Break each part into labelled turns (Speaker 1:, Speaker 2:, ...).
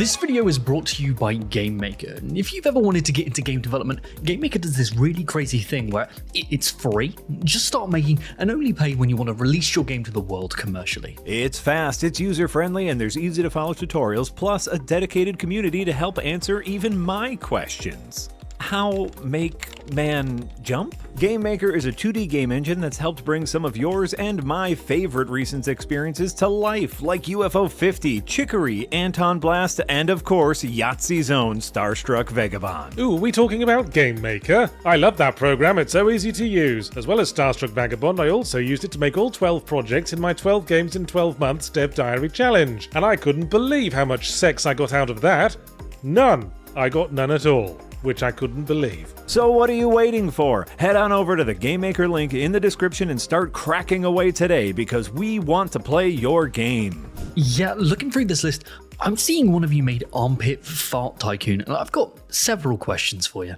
Speaker 1: This video is brought to you by GameMaker. And if you've ever wanted to get into game development, GameMaker does this really crazy thing where it's free. Just start making and only pay when you want to release your game to the world commercially.
Speaker 2: It's fast, it's user-friendly, and there's easy-to-follow tutorials, plus a dedicated community to help answer even my questions. How make man jump? GameMaker is a 2D game engine that's helped bring some of yours and my favorite recent experiences to life, like UFO 50, Chicory, Anton Blast, and of course, Yahtzee's own Starstruck Vagabond.
Speaker 3: Ooh, we talking about GameMaker? I love that program, it's so easy to use. As well as Starstruck Vagabond, I also used it to make all 12 projects in my 12 games in 12 months Dev Diary challenge. And I couldn't believe how much sex I got out of that. None. I got none at all, which I couldn't believe.
Speaker 2: So what are you waiting for? Head on over to the GameMaker link in the description and start cracking away today, because we want to play your game.
Speaker 1: Yeah, looking through this list, I'm seeing one of you made Armpit Fart Tycoon, and I've got several questions for you.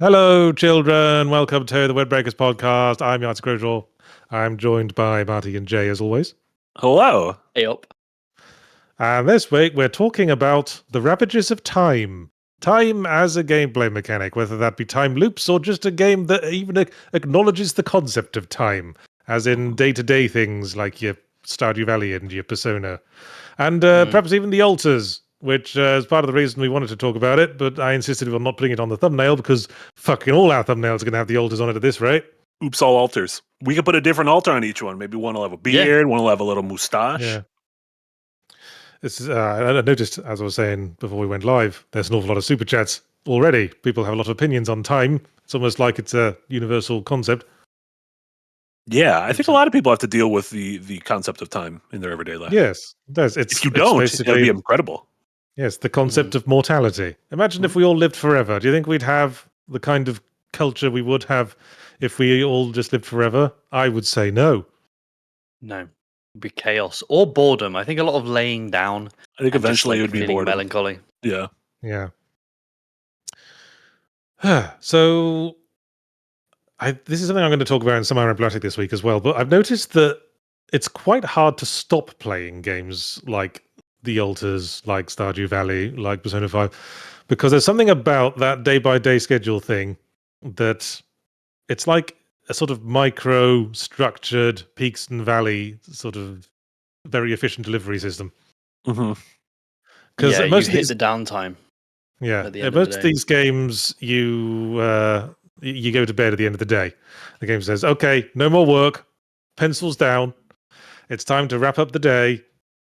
Speaker 3: Hello, children. Welcome to the Windbreakers podcast. I'm Yahtzee. I'm joined by Marty and Jay, as always.
Speaker 4: Hello.
Speaker 1: Hey up.
Speaker 3: And this week, we're talking about the ravages of time. Time as a gameplay mechanic, whether that be time loops or just a game that even acknowledges the concept of time, as in day-to-day things like your Stardew Valley and your Persona. And perhaps even the altars, which is part of the reason we wanted to talk about it, but I insisted on not putting it on the thumbnail because fucking all our thumbnails are going to have the altars on it at this rate.
Speaker 4: Oops, all altars. We could put a different altar on each one. Maybe one will have a beard, one will have a little mustache.
Speaker 3: Yeah. This is, I noticed, as I was saying before we went live, there's an awful lot of super chats already. People have a lot of opinions on time. It's almost like it's a universal concept.
Speaker 4: Yeah, I think a lot of people have to deal with the concept of time in their everyday life.
Speaker 3: Yes, it does.
Speaker 4: If you don't, it'll be incredible.
Speaker 3: Yes, the concept of mortality. Imagine if we all lived forever. Do you think we'd have the kind of culture we would have if we all just lived forever? I would say no.
Speaker 5: No. It'd be chaos or boredom. I think a lot of laying down.
Speaker 4: I think eventually it would be
Speaker 5: feeling
Speaker 4: boredom.
Speaker 5: melancholy.
Speaker 4: Yeah.
Speaker 3: Yeah. So, this is something I'm going to talk about in Semi Emblematic this week as well, but I've noticed that it's quite hard to stop playing games like the altars, like Stardew Valley, like Persona 5, because there's something about that day-by-day schedule thing that it's like a sort of micro-structured peaks and valley sort of very efficient delivery system.
Speaker 4: Mm-hmm.
Speaker 3: Because
Speaker 5: yeah,
Speaker 3: most
Speaker 5: you
Speaker 3: of
Speaker 5: hit
Speaker 3: these,
Speaker 5: the downtime.
Speaker 3: yeah,
Speaker 5: at the end of
Speaker 3: most
Speaker 5: the
Speaker 3: of
Speaker 5: day.
Speaker 3: these games you go to bed at the end of the day. The game says, "Okay, no more work, pencils down. It's time to wrap up the day."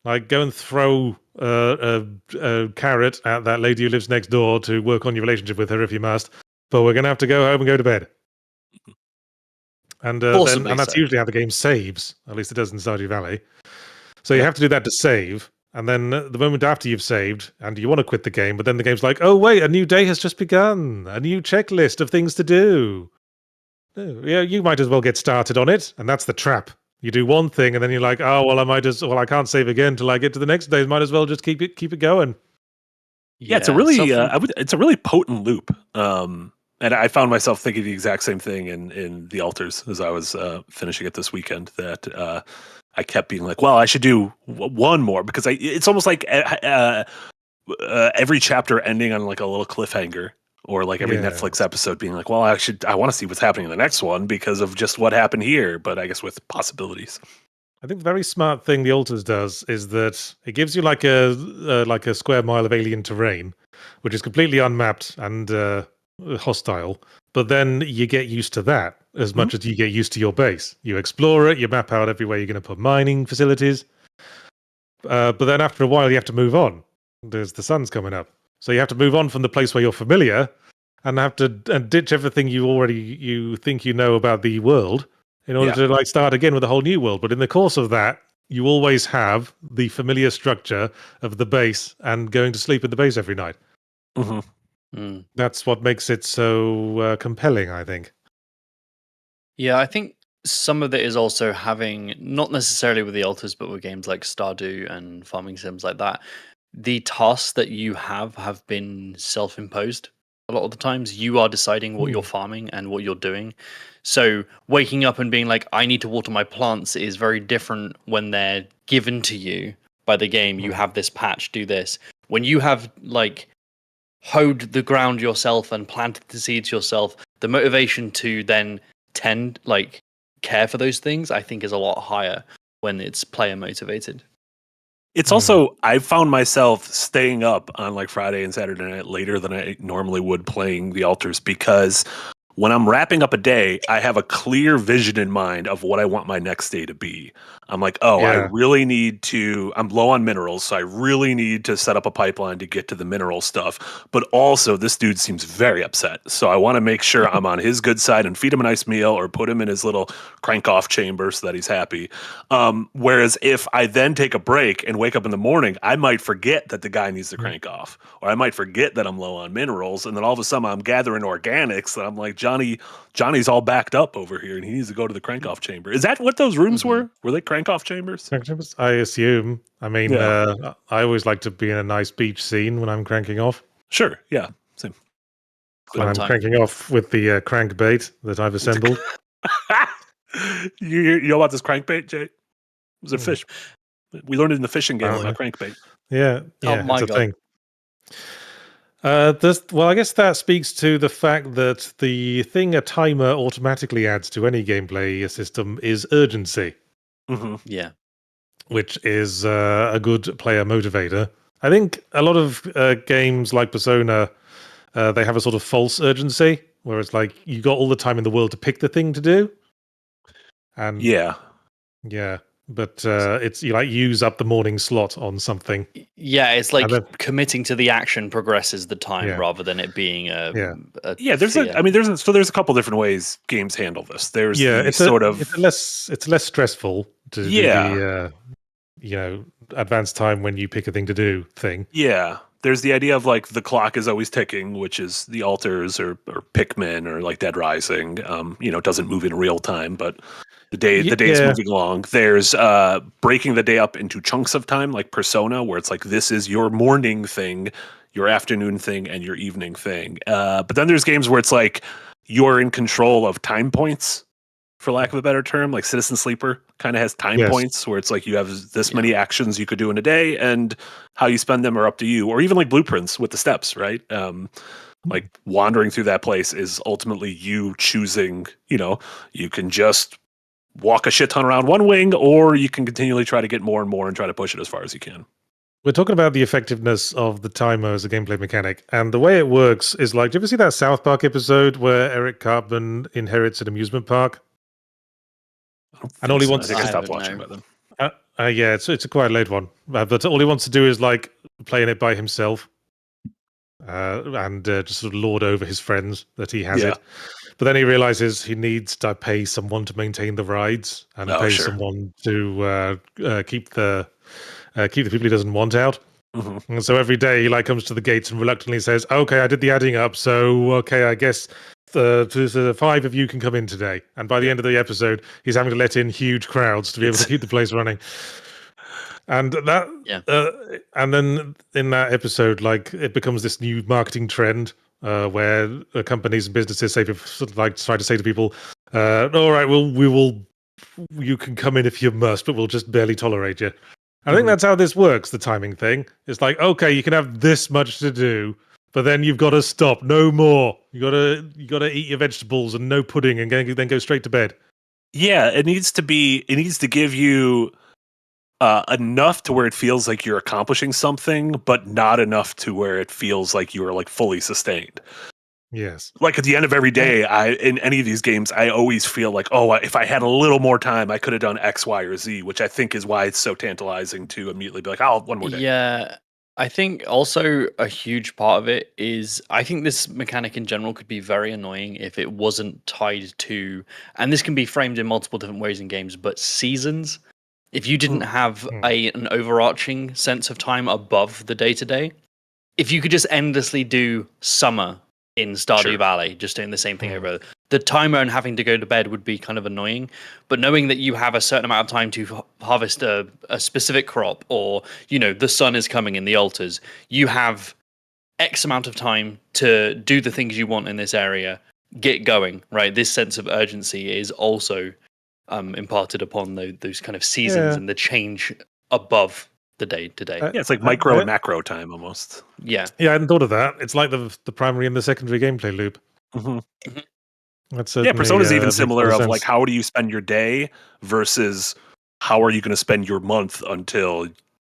Speaker 3: Like, go and throw a carrot at that lady who lives next door to work on your relationship with her if you must. But we're going to have to go home and go to bed. And that's usually how the game saves. At least it does in Stardew Valley. So you have to do that to save. And then the moment after you've saved, and you want to quit the game, but then the game's like, oh, wait, a new day has just begun. A new checklist of things to do. Oh, yeah, you might as well get started on it. And that's the trap. You do one thing, and then you're like, "Oh well, I can't save again till I get to the next day. Might as well just keep it going."
Speaker 4: Yeah, it's a really it's a really potent loop. And I found myself thinking the exact same thing in the altars as I was finishing it this weekend. That I kept being like, "Well, I should do one more," because it's almost like every chapter ending on like a little cliffhanger. Or like every Netflix episode being like, well, I want to see what's happening in the next one because of just what happened here, but I guess with possibilities.
Speaker 3: I think the very smart thing the Altars does is that it gives you like a square mile of alien terrain, which is completely unmapped and hostile. But then you get used to that as much as you get used to your base. You explore it, you map out everywhere you're going to put mining facilities. But then after a while, you have to move on. The sun's coming up. So you have to move on from the place where you're familiar and have to ditch everything you think you know about the world in order to like start again with a whole new world. But in the course of that, you always have the familiar structure of the base and going to sleep in the base every night.
Speaker 4: Mm-hmm.
Speaker 3: That's what makes it so compelling, I think.
Speaker 5: Yeah, I think some of it is also having, not necessarily with the alters, but with games like Stardew and farming sims like that, the tasks that you have been self-imposed. A lot of the times you are deciding what you're farming and what you're doing. So waking up and being like, I need to water my plants is very different when they're given to you by the game. You have this patch, do this. When you have like hoed the ground yourself and planted the seeds yourself, the motivation to then care for those things, I think, is a lot higher when it's player motivated.
Speaker 4: It's also, I found myself staying up on like Friday and Saturday night later than I normally would playing the alters, because when I'm wrapping up a day, I have a clear vision in mind of what I want my next day to be. I'm like, I really need to, I'm low on minerals, so I really need to set up a pipeline to get to the mineral stuff. But also, this dude seems very upset. So I want to make sure I'm on his good side and feed him a nice meal or put him in his little crank-off chamber so that he's happy. Whereas if I then take a break and wake up in the morning, I might forget that the guy needs to crank off. Or I might forget that I'm low on minerals. And then all of a sudden I'm gathering organics and I'm like, Johnny's all backed up over here and he needs to go to the crank-off chamber. Is that what those rooms were? Were they crank-off chambers?
Speaker 3: I assume. I mean, I always like to be in a nice beach scene when I'm cranking off.
Speaker 4: Sure, yeah, same.
Speaker 3: When I'm cranking off with the crankbait that I've assembled.
Speaker 4: You know about this crankbait, Jay? It was a fish. We learned it in the fishing game about crankbait.
Speaker 3: Yeah,
Speaker 5: Oh my
Speaker 3: it's a
Speaker 5: God.
Speaker 3: thing. Well, I guess that speaks to the fact that the thing a timer automatically adds to any gameplay system is urgency.
Speaker 5: Yeah.
Speaker 3: Which is a good player motivator. I think a lot of games like Persona, they have a sort of false urgency, where it's like you got all the time in the world to pick the thing to do. And yeah, but it's you like use up the morning slot on something.
Speaker 5: Yeah, it's like committing to the action progresses the time rather than it being
Speaker 4: there's a couple different ways games handle this. There's
Speaker 3: it's less stressful to do the advanced time when you pick a thing to do thing.
Speaker 4: Yeah. There's the idea of like the clock is always ticking, which is the alters or Pikmin or like Dead Rising. It doesn't move in real time, but the day is moving along. There's breaking the day up into chunks of time, like Persona, where it's like this is your morning thing, your afternoon thing, and your evening thing. But then there's games where it's like you're in control of time points, for lack of a better term. Like Citizen Sleeper kind of has time points where it's like you have this many actions you could do in a day, and how you spend them are up to you. Or even like Blueprints with the steps, right? Like wandering through that place is ultimately you choosing, you can just walk a shit ton around one wing, or you can continually try to get more and more and try to push it as far as you can.
Speaker 3: We're talking about the effectiveness of the timer as a gameplay mechanic, and the way it works is like, do you ever see that South Park episode where Eric Cartman inherits an amusement park? And all he wants
Speaker 4: I stopped watching by then.
Speaker 3: It's a quite late one, but all he wants to do is like playing it by himself, and just sort of lord over his friends that he has it. But then he realizes he needs to pay someone to maintain the rides and someone to keep the people he doesn't want out. And so every day he like comes to the gates and reluctantly says, "Okay, I did the adding up, so okay, I guess the 5 of you can come in today." And by the end of the episode, he's having to let in huge crowds to be able to keep the place running. And that, and then in that episode, like it becomes this new marketing trend where companies and businesses try to say to people, "All right, you can come in if you must, but we'll just barely tolerate you." I think that's how this works. The timing thing. It's like, okay, you can have this much to do, but then you've got to stop. No more. You gotta eat your vegetables and no pudding, and then go straight to bed.
Speaker 4: Yeah, it needs to give you enough to where it feels like you're accomplishing something, but not enough to where it feels like you are like fully sustained.
Speaker 3: Yes.
Speaker 4: Like at the end of every day, in any of these games, I always feel like, if I had a little more time, I could have done X, Y, or Z, which I think is why it's so tantalizing to immediately be like, one more day.
Speaker 5: Yeah. I think also a huge part of it is I think this mechanic in general could be very annoying if it wasn't tied to, and this can be framed in multiple different ways in games, but seasons. If you didn't have an overarching sense of time above the day-to-day, if you could just endlessly do summer in Stardew Valley, just doing the same thing over, the timer and having to go to bed would be kind of annoying. But knowing that you have a certain amount of time to harvest a specific crop, or the sun is coming in the altars, you have X amount of time to do the things you want in this area. Get going, right? This sense of urgency is also imparted upon those kind of seasons and the change above the day to day.
Speaker 4: Yeah, it's like micro and macro time almost.
Speaker 5: Yeah,
Speaker 3: I hadn't thought of that. It's like the primary and the secondary gameplay loop.
Speaker 4: Mm-hmm.
Speaker 3: That's
Speaker 4: Persona's even
Speaker 3: makes
Speaker 4: similar
Speaker 3: total
Speaker 4: of like
Speaker 3: sense.
Speaker 4: how do you spend your day versus how are you going to spend your month until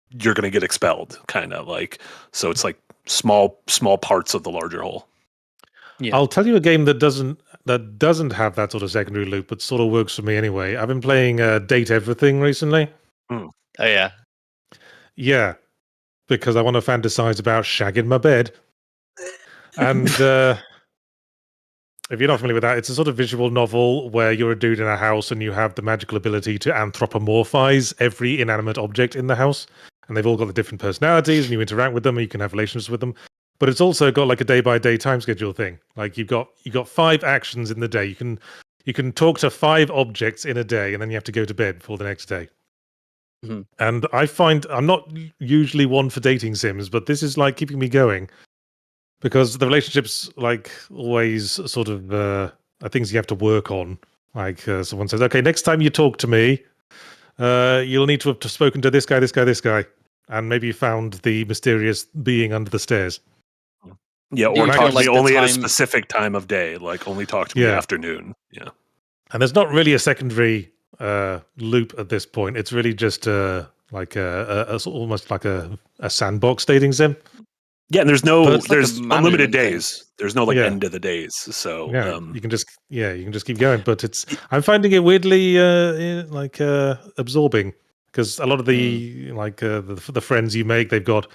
Speaker 4: you're going to get expelled, kind of like. So it's like small parts of the larger whole.
Speaker 5: Yeah.
Speaker 3: I'll tell you a game that doesn't have that sort of secondary loop, but sort of works for me anyway. I've been playing Date Everything recently.
Speaker 5: Oh yeah.
Speaker 3: Yeah, because I want to fantasize about shagging my bed. And if you're not familiar with that, it's a sort of visual novel where you're a dude in a house and you have the magical ability to anthropomorphize every inanimate object in the house. And they've all got the different personalities and you interact with them and you can have relationships with them. But it's also got like a day-by-day time schedule thing. Like you've got 5 actions in the day. You can talk to 5 objects in a day and then you have to go to bed for the next day.
Speaker 5: Mm-hmm.
Speaker 3: And I find I'm not usually one for dating sims, but this is like keeping me going. Because the relationships, like, always sort of are things you have to work on. Like, someone says, okay, next time you talk to me, you'll need to have spoken to this guy. And maybe you found the mysterious being under the stairs.
Speaker 4: Yeah,
Speaker 5: Do
Speaker 4: or
Speaker 5: you
Speaker 4: talk
Speaker 5: feel
Speaker 4: to
Speaker 5: like
Speaker 4: me
Speaker 5: the
Speaker 4: only at a
Speaker 5: time-
Speaker 4: specific time of day. Like, only talk to me afternoon. Yeah.
Speaker 3: And there's not really a secondary loop at this point. It's really just like almost like a sandbox dating sim.
Speaker 4: Yeah, and there's
Speaker 5: like
Speaker 4: there's
Speaker 5: a
Speaker 4: unlimited
Speaker 5: management thing.
Speaker 4: days. There's no like end of the days. So
Speaker 3: you can just keep going. But I'm finding it weirdly absorbing because a lot of the the friends you make, they've got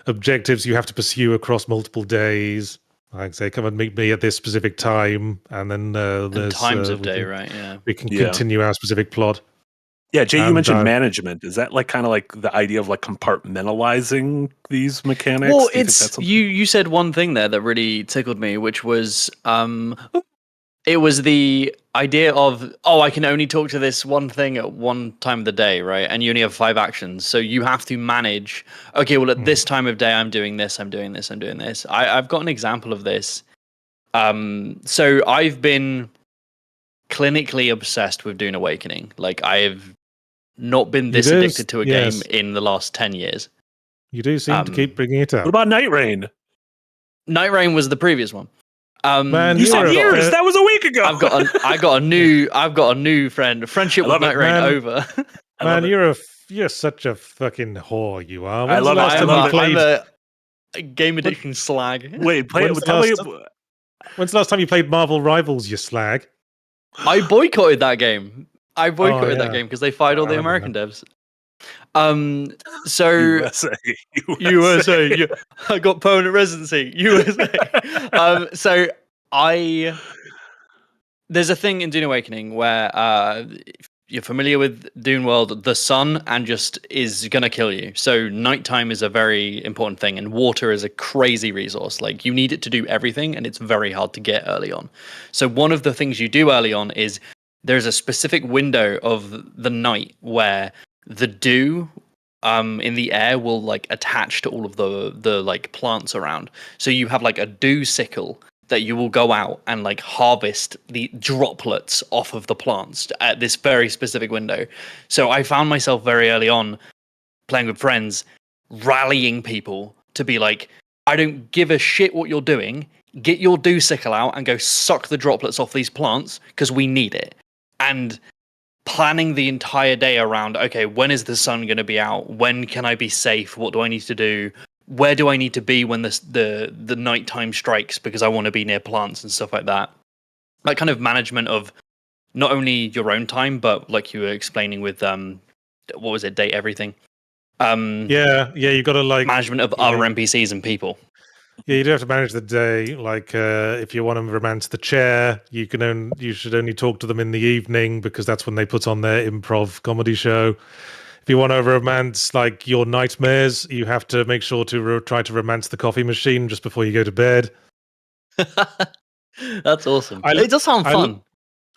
Speaker 3: objectives you have to pursue across multiple days. Like say, come and meet me at this specific time, and then there's
Speaker 5: times of day, right? Yeah,
Speaker 3: we can continue our specific plot.
Speaker 4: Yeah, Jay, you
Speaker 3: And,
Speaker 4: mentioned management. Is that like kind of like the idea of like compartmentalizing these mechanics?
Speaker 5: Well,
Speaker 4: Do you think that's something?
Speaker 5: you said one thing there that really tickled me, which was it was the idea of I can only talk to this one thing at one time of the day, right? And you only have 5 actions, so you have to manage. Okay, well at this time of day, I'm doing this, I'm doing this, I'm doing this. I've got an example of this. So I've been clinically obsessed with Dune Awakening. Like I've not been this addicted to a game in the last 10 years.
Speaker 3: You do seem to keep bringing it up.
Speaker 4: What about Night Rain?
Speaker 5: Night Rain was the previous one.
Speaker 3: Man,
Speaker 4: You said years. That was a week ago.
Speaker 5: I've got a new friendship with Night Rain over.
Speaker 3: Man, you're such a fucking whore. You are.
Speaker 4: I love it.
Speaker 5: I'm a game addiction slag.
Speaker 4: Wait,
Speaker 3: When's the last time you played Marvel Rivals, you slag?
Speaker 5: I boycotted that game. That game because they fired all the American devs. So USA. Yeah, I got permanent residency. USA. So there's a thing in Dune Awakening where if you're familiar with Dune World, the sun and just is gonna kill you. So nighttime is a very important thing, and water is a crazy resource. Like you need it to do everything, and it's very hard to get early on. So one of the things you do early on is there's a specific window of the night where the dew in the air will like attach to all of the like plants around. So you have like a dew sickle that you will go out and like harvest the droplets off of the plants at this very specific window. So I found myself very early on playing with friends, rallying people to be like, I don't give a shit what you're doing. Get your dew sickle out and go suck the droplets off these plants because we need it. And planning the entire day around, okay, when is the sun going to be out? When can I be safe? What do I need to do? Where do I need to be when the nighttime strikes? Because I want to be near plants and stuff like that. That kind of management of not only your own time, but like you were explaining with what was it, Date Everything?
Speaker 3: You got to like
Speaker 5: management of other NPCs and people.
Speaker 3: Yeah, you do have to manage the day. Like, if you want to romance the chair, you should only talk to them in the evening because that's when they put on their improv comedy show. If you want to romance like your nightmares, you have to make sure to try to romance the coffee machine just before you go to bed.
Speaker 5: That's awesome.
Speaker 3: I-
Speaker 5: It does sound
Speaker 3: I-
Speaker 5: fun.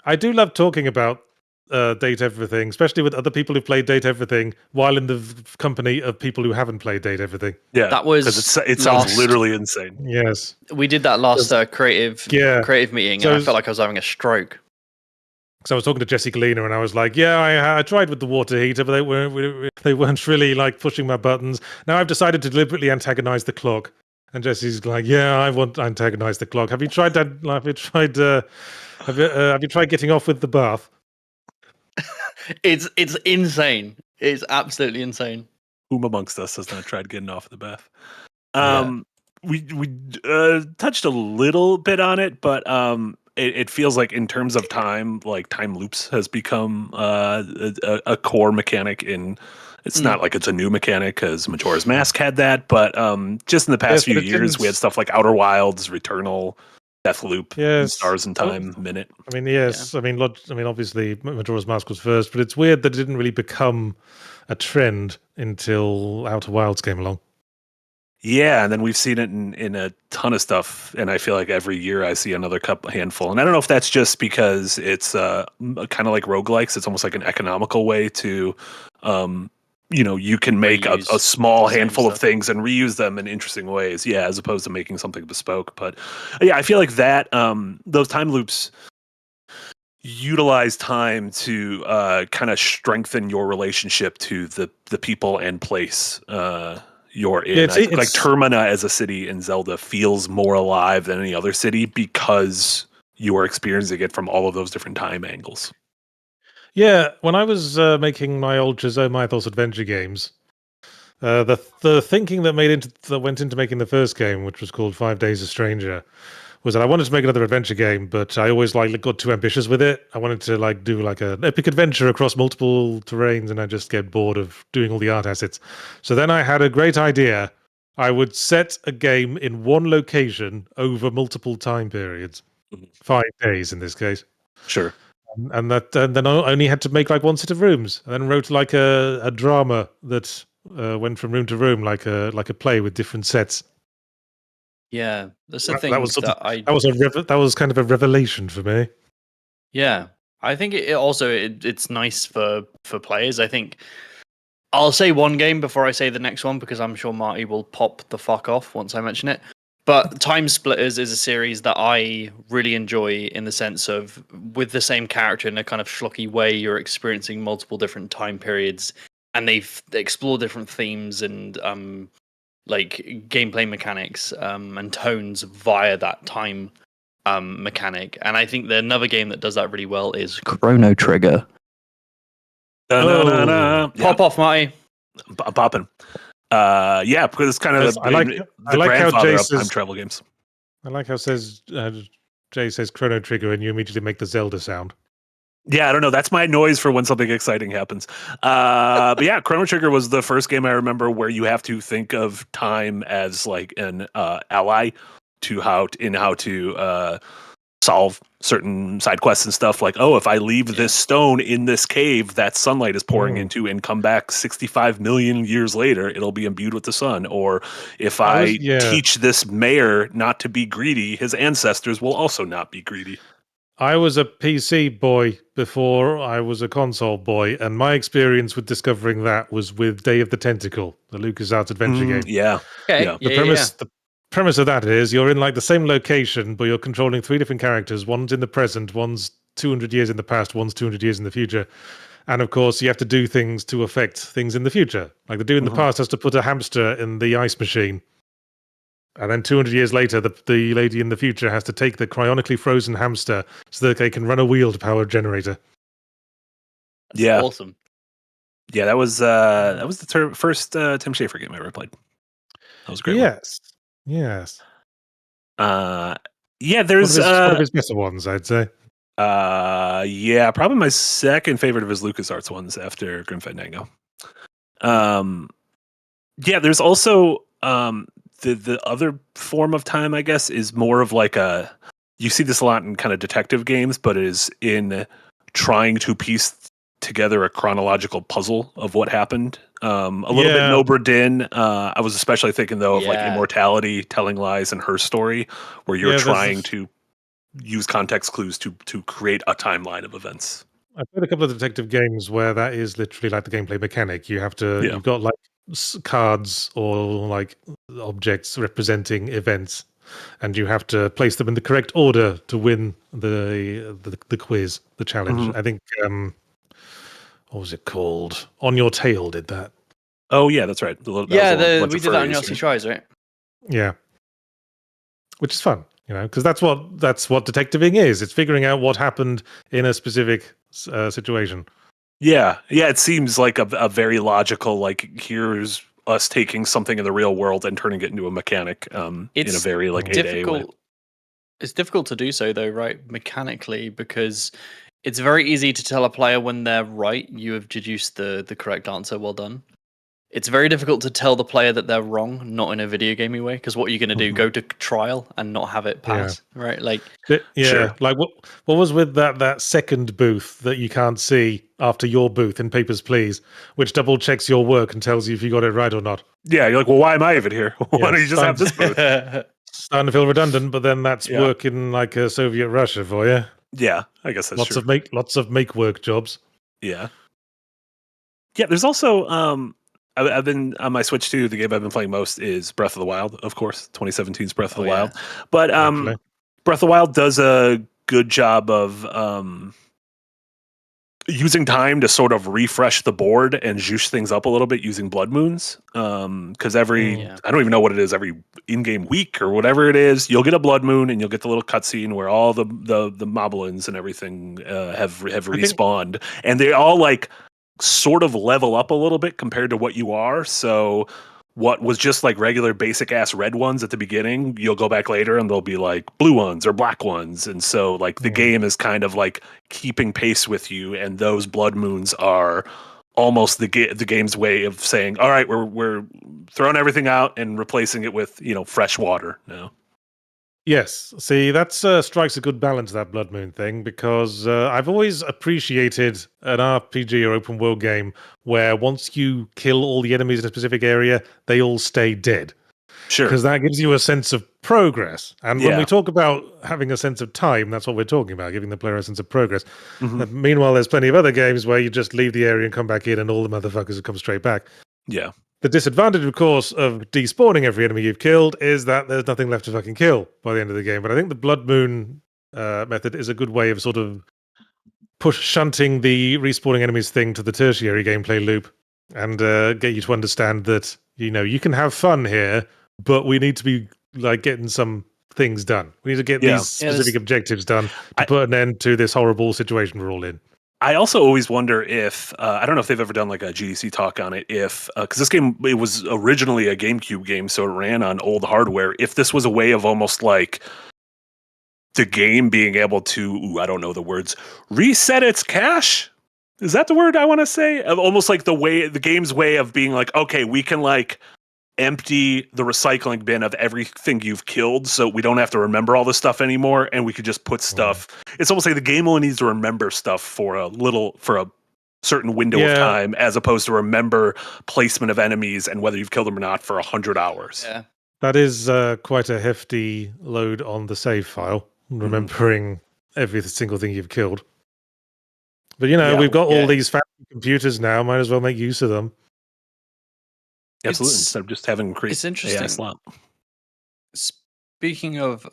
Speaker 3: I do love talking about Date Everything, especially with other people who played Date Everything, while in the company of people who haven't played Date Everything.
Speaker 4: Yeah,
Speaker 5: That was
Speaker 4: because it sounds literally insane.
Speaker 3: Yes.
Speaker 5: We did that last creative meeting,
Speaker 3: So
Speaker 5: and I felt like I was having a stroke.
Speaker 3: So I was talking to Jesse Galena, and I was like, "Yeah, I tried with the water heater, but they weren't really like pushing my buttons. Now I've decided to deliberately antagonize the clock." And Jesse's like, "Yeah, I want to antagonize the clock. Have you tried that? Have you tried getting off with the bath?"
Speaker 5: It's insane. It's absolutely insane.
Speaker 4: Whom amongst us has not tried getting off the bath?
Speaker 5: Yeah.
Speaker 4: We touched a little bit on it, but it feels like in terms of time, like time loops has become a core mechanic in. It's not like it's a new mechanic because Majora's Mask had that, but just in the past few years, we had stuff like Outer Wilds, Returnal, Deathloop, Stars in Time, Minute.
Speaker 3: I mean, yes. Yeah. I mean, obviously, Majora's Mask was first, but it's weird that it didn't really become a trend until Outer Wilds came along.
Speaker 4: Yeah, and then we've seen it in a ton of stuff, and I feel like every year I see another handful. And I don't know if that's just because it's kind of like roguelikes. It's almost like an economical way to, you can make a small handful of things and reuse them in interesting ways. Yeah, as opposed to making something bespoke. But yeah, I feel like that those time loops utilize time to kind of strengthen your relationship to the people and place you're in. I think like Termina as a city in Zelda feels more alive than any other city because you are experiencing it from all of those different time angles.
Speaker 3: Yeah, when I was making my old Chazot Mythos adventure games, the thinking that went into making the first game, which was called 5 Days a Stranger, was that I wanted to make another adventure game, but I always got too ambitious with it. I wanted to do an epic adventure across multiple terrains, and I just get bored of doing all the art assets. So then I had a great idea. I would set a game in one location over multiple time periods, 5 days in this case.
Speaker 4: Sure.
Speaker 3: And then I only had to make one set of rooms, and then wrote a drama that went from room to room, like a play with different sets.
Speaker 5: Yeah, that's the thing.
Speaker 3: That was kind of a revelation for me.
Speaker 5: Yeah, I think it's nice for players. I think I'll say one game before I say the next one because I'm sure Marty will pop the fuck off once I mention it. But Time Splitters is a series that I really enjoy in the sense of with the same character in a kind of schlocky way, you're experiencing multiple different time periods, and they explore different themes and gameplay mechanics and tones via that time mechanic. And I think another game that does that really well is Chrono Trigger. Pop off, Marty.
Speaker 4: I'm popping. Yeah, because it's kind of the grandfather of time travel games.
Speaker 3: I like how Jay says Chrono Trigger and you immediately make the Zelda sound.
Speaker 4: Yeah, I don't know. That's my noise for when something exciting happens. But yeah, Chrono Trigger was the first game I remember where you have to think of time as like an ally to how to solve certain side quests and stuff. Like, if I leave this stone in this cave that sunlight is pouring into and come back 65 million years later, it'll be imbued with the sun. Or if I teach this mayor not to be greedy, his ancestors will also not be greedy.
Speaker 3: I was a PC boy before I was a console boy, and my experience with discovering that was with Day of the Tentacle, the LucasArts adventure game.
Speaker 4: Yeah.
Speaker 5: Okay.
Speaker 3: Yeah. The premise of that is you're in the same location, but you're controlling 3 different characters. One's in the present, one's 200 years in the past, one's 200 years in the future. And of course, you have to do things to affect things in the future. Like the dude in the past has to put a hamster in the ice machine. And then 200 years later, the lady in the future has to take the cryonically frozen hamster so that they can run a wheeled power generator.
Speaker 5: That's awesome.
Speaker 4: Yeah, that was the first Tim Schafer game I ever played. That was great.
Speaker 3: Yes.
Speaker 4: There's
Speaker 3: one of his better ones, I'd say.
Speaker 4: Probably my second favorite of his LucasArts ones after Grim Fandango. There's also the other form of time, I guess, is more of you see this a lot in kind of detective games, but it is in trying to piece together a chronological puzzle of what happened. A little bit Nobra Din. I was especially thinking though of Immortality, Telling Lies, and Her Story, where you're trying to. use context clues to create a timeline of events.
Speaker 3: I've played a couple of detective games where that is literally like the gameplay mechanic. You have to,
Speaker 4: Yeah.
Speaker 3: you've got like cards or like objects representing events, and you have to place them in the correct order to win the quiz, the challenge.
Speaker 4: Mhm.
Speaker 3: I think what was it called? On Your Tail did that.
Speaker 4: Oh yeah, that's right.
Speaker 5: We did that on Yahtzee Tries, right?
Speaker 3: Yeah, which is fun, because that's what detectiving is. It's figuring out what happened in a specific situation.
Speaker 4: Yeah, it seems like a very logical, like, here's us taking something in the real world and turning it into a mechanic in a very like 8A way.
Speaker 5: It's difficult to do so though, right? Mechanically, because it's very easy to tell a player when they're right. You have deduced the correct answer. Well done. It's very difficult to tell the player that they're wrong, not in a video gamey way. Because what are you going to do? Go to trial and not have it pass, right? Like,
Speaker 4: Sure.
Speaker 3: Like what was with that second booth that you can't see after your booth in Papers, Please, which double checks your work and tells you if you got it right or not.
Speaker 4: Yeah, you're like, well, why am I even here? Why don't you just have this booth?
Speaker 3: Starting to feel redundant, but then that's work in like Soviet Russia for you.
Speaker 4: Yeah, I guess that's true.
Speaker 3: Lots of make work jobs.
Speaker 4: Yeah. There's also I've been on my Switch too. The game I've been playing most is Breath of the Wild, of course, 2017's Breath of the Wild. But Breath of the Wild does a good job of using time to sort of refresh the board and juice things up a little bit using blood moons. Because I don't even know what it is, every in-game week or whatever it is, you'll get a blood moon and you'll get the little cutscene where all the moblins and everything have respawned, and they all like sort of level up a little bit compared to what you are. So what was just like regular basic ass red ones at the beginning, you'll go back later and they'll be like blue ones or black ones. And so like the game is kind of like keeping pace with you, and those blood moons are almost the game's way of saying, all right, we're throwing everything out and replacing it with, fresh water now.
Speaker 3: Yes. See, that strikes a good balance, that Blood Moon thing, because I've always appreciated an RPG or open world game where once you kill all the enemies in a specific area, they all stay dead.
Speaker 4: Sure.
Speaker 3: Because that gives you a sense of progress. And when we talk about having a sense of time, that's what we're talking about, giving the player a sense of progress. Mm-hmm. Meanwhile, there's plenty of other games where you just leave the area and come back in and all the motherfuckers have come straight back.
Speaker 4: Yeah.
Speaker 3: The disadvantage, of course, of despawning every enemy you've killed is that there's nothing left to fucking kill by the end of the game. But I think the Blood Moon method is a good way of sort of shunting the respawning enemies thing to the tertiary gameplay loop and get you to understand that, you can have fun here, but we need to be like getting some things done. We need to get these specific objectives done to put an end to this horrible situation we're all in.
Speaker 4: I also always wonder if I don't know if they've ever done like a GDC talk on it. If because this game, it was originally a GameCube game, so it ran on old hardware. If this was a way of almost like the game being able to, I don't know the words, reset its cache. Is that the word I want to say? Almost like the game's way of being like, okay, we can like empty the recycling bin of everything you've killed, so we don't have to remember all this stuff anymore, and we could just put stuff. It's almost like the game only needs to remember stuff for a certain window of time, as opposed to remember placement of enemies and whether you've killed them or not for 100 hours.
Speaker 5: Yeah,
Speaker 3: that is quite a hefty load on the save file, remembering every single thing you've killed. But we've got all these fancy computers now, might as well make use of them.
Speaker 4: Absolutely, instead of just having crazy.
Speaker 5: It's interesting.
Speaker 4: AI slot.
Speaker 5: Speaking of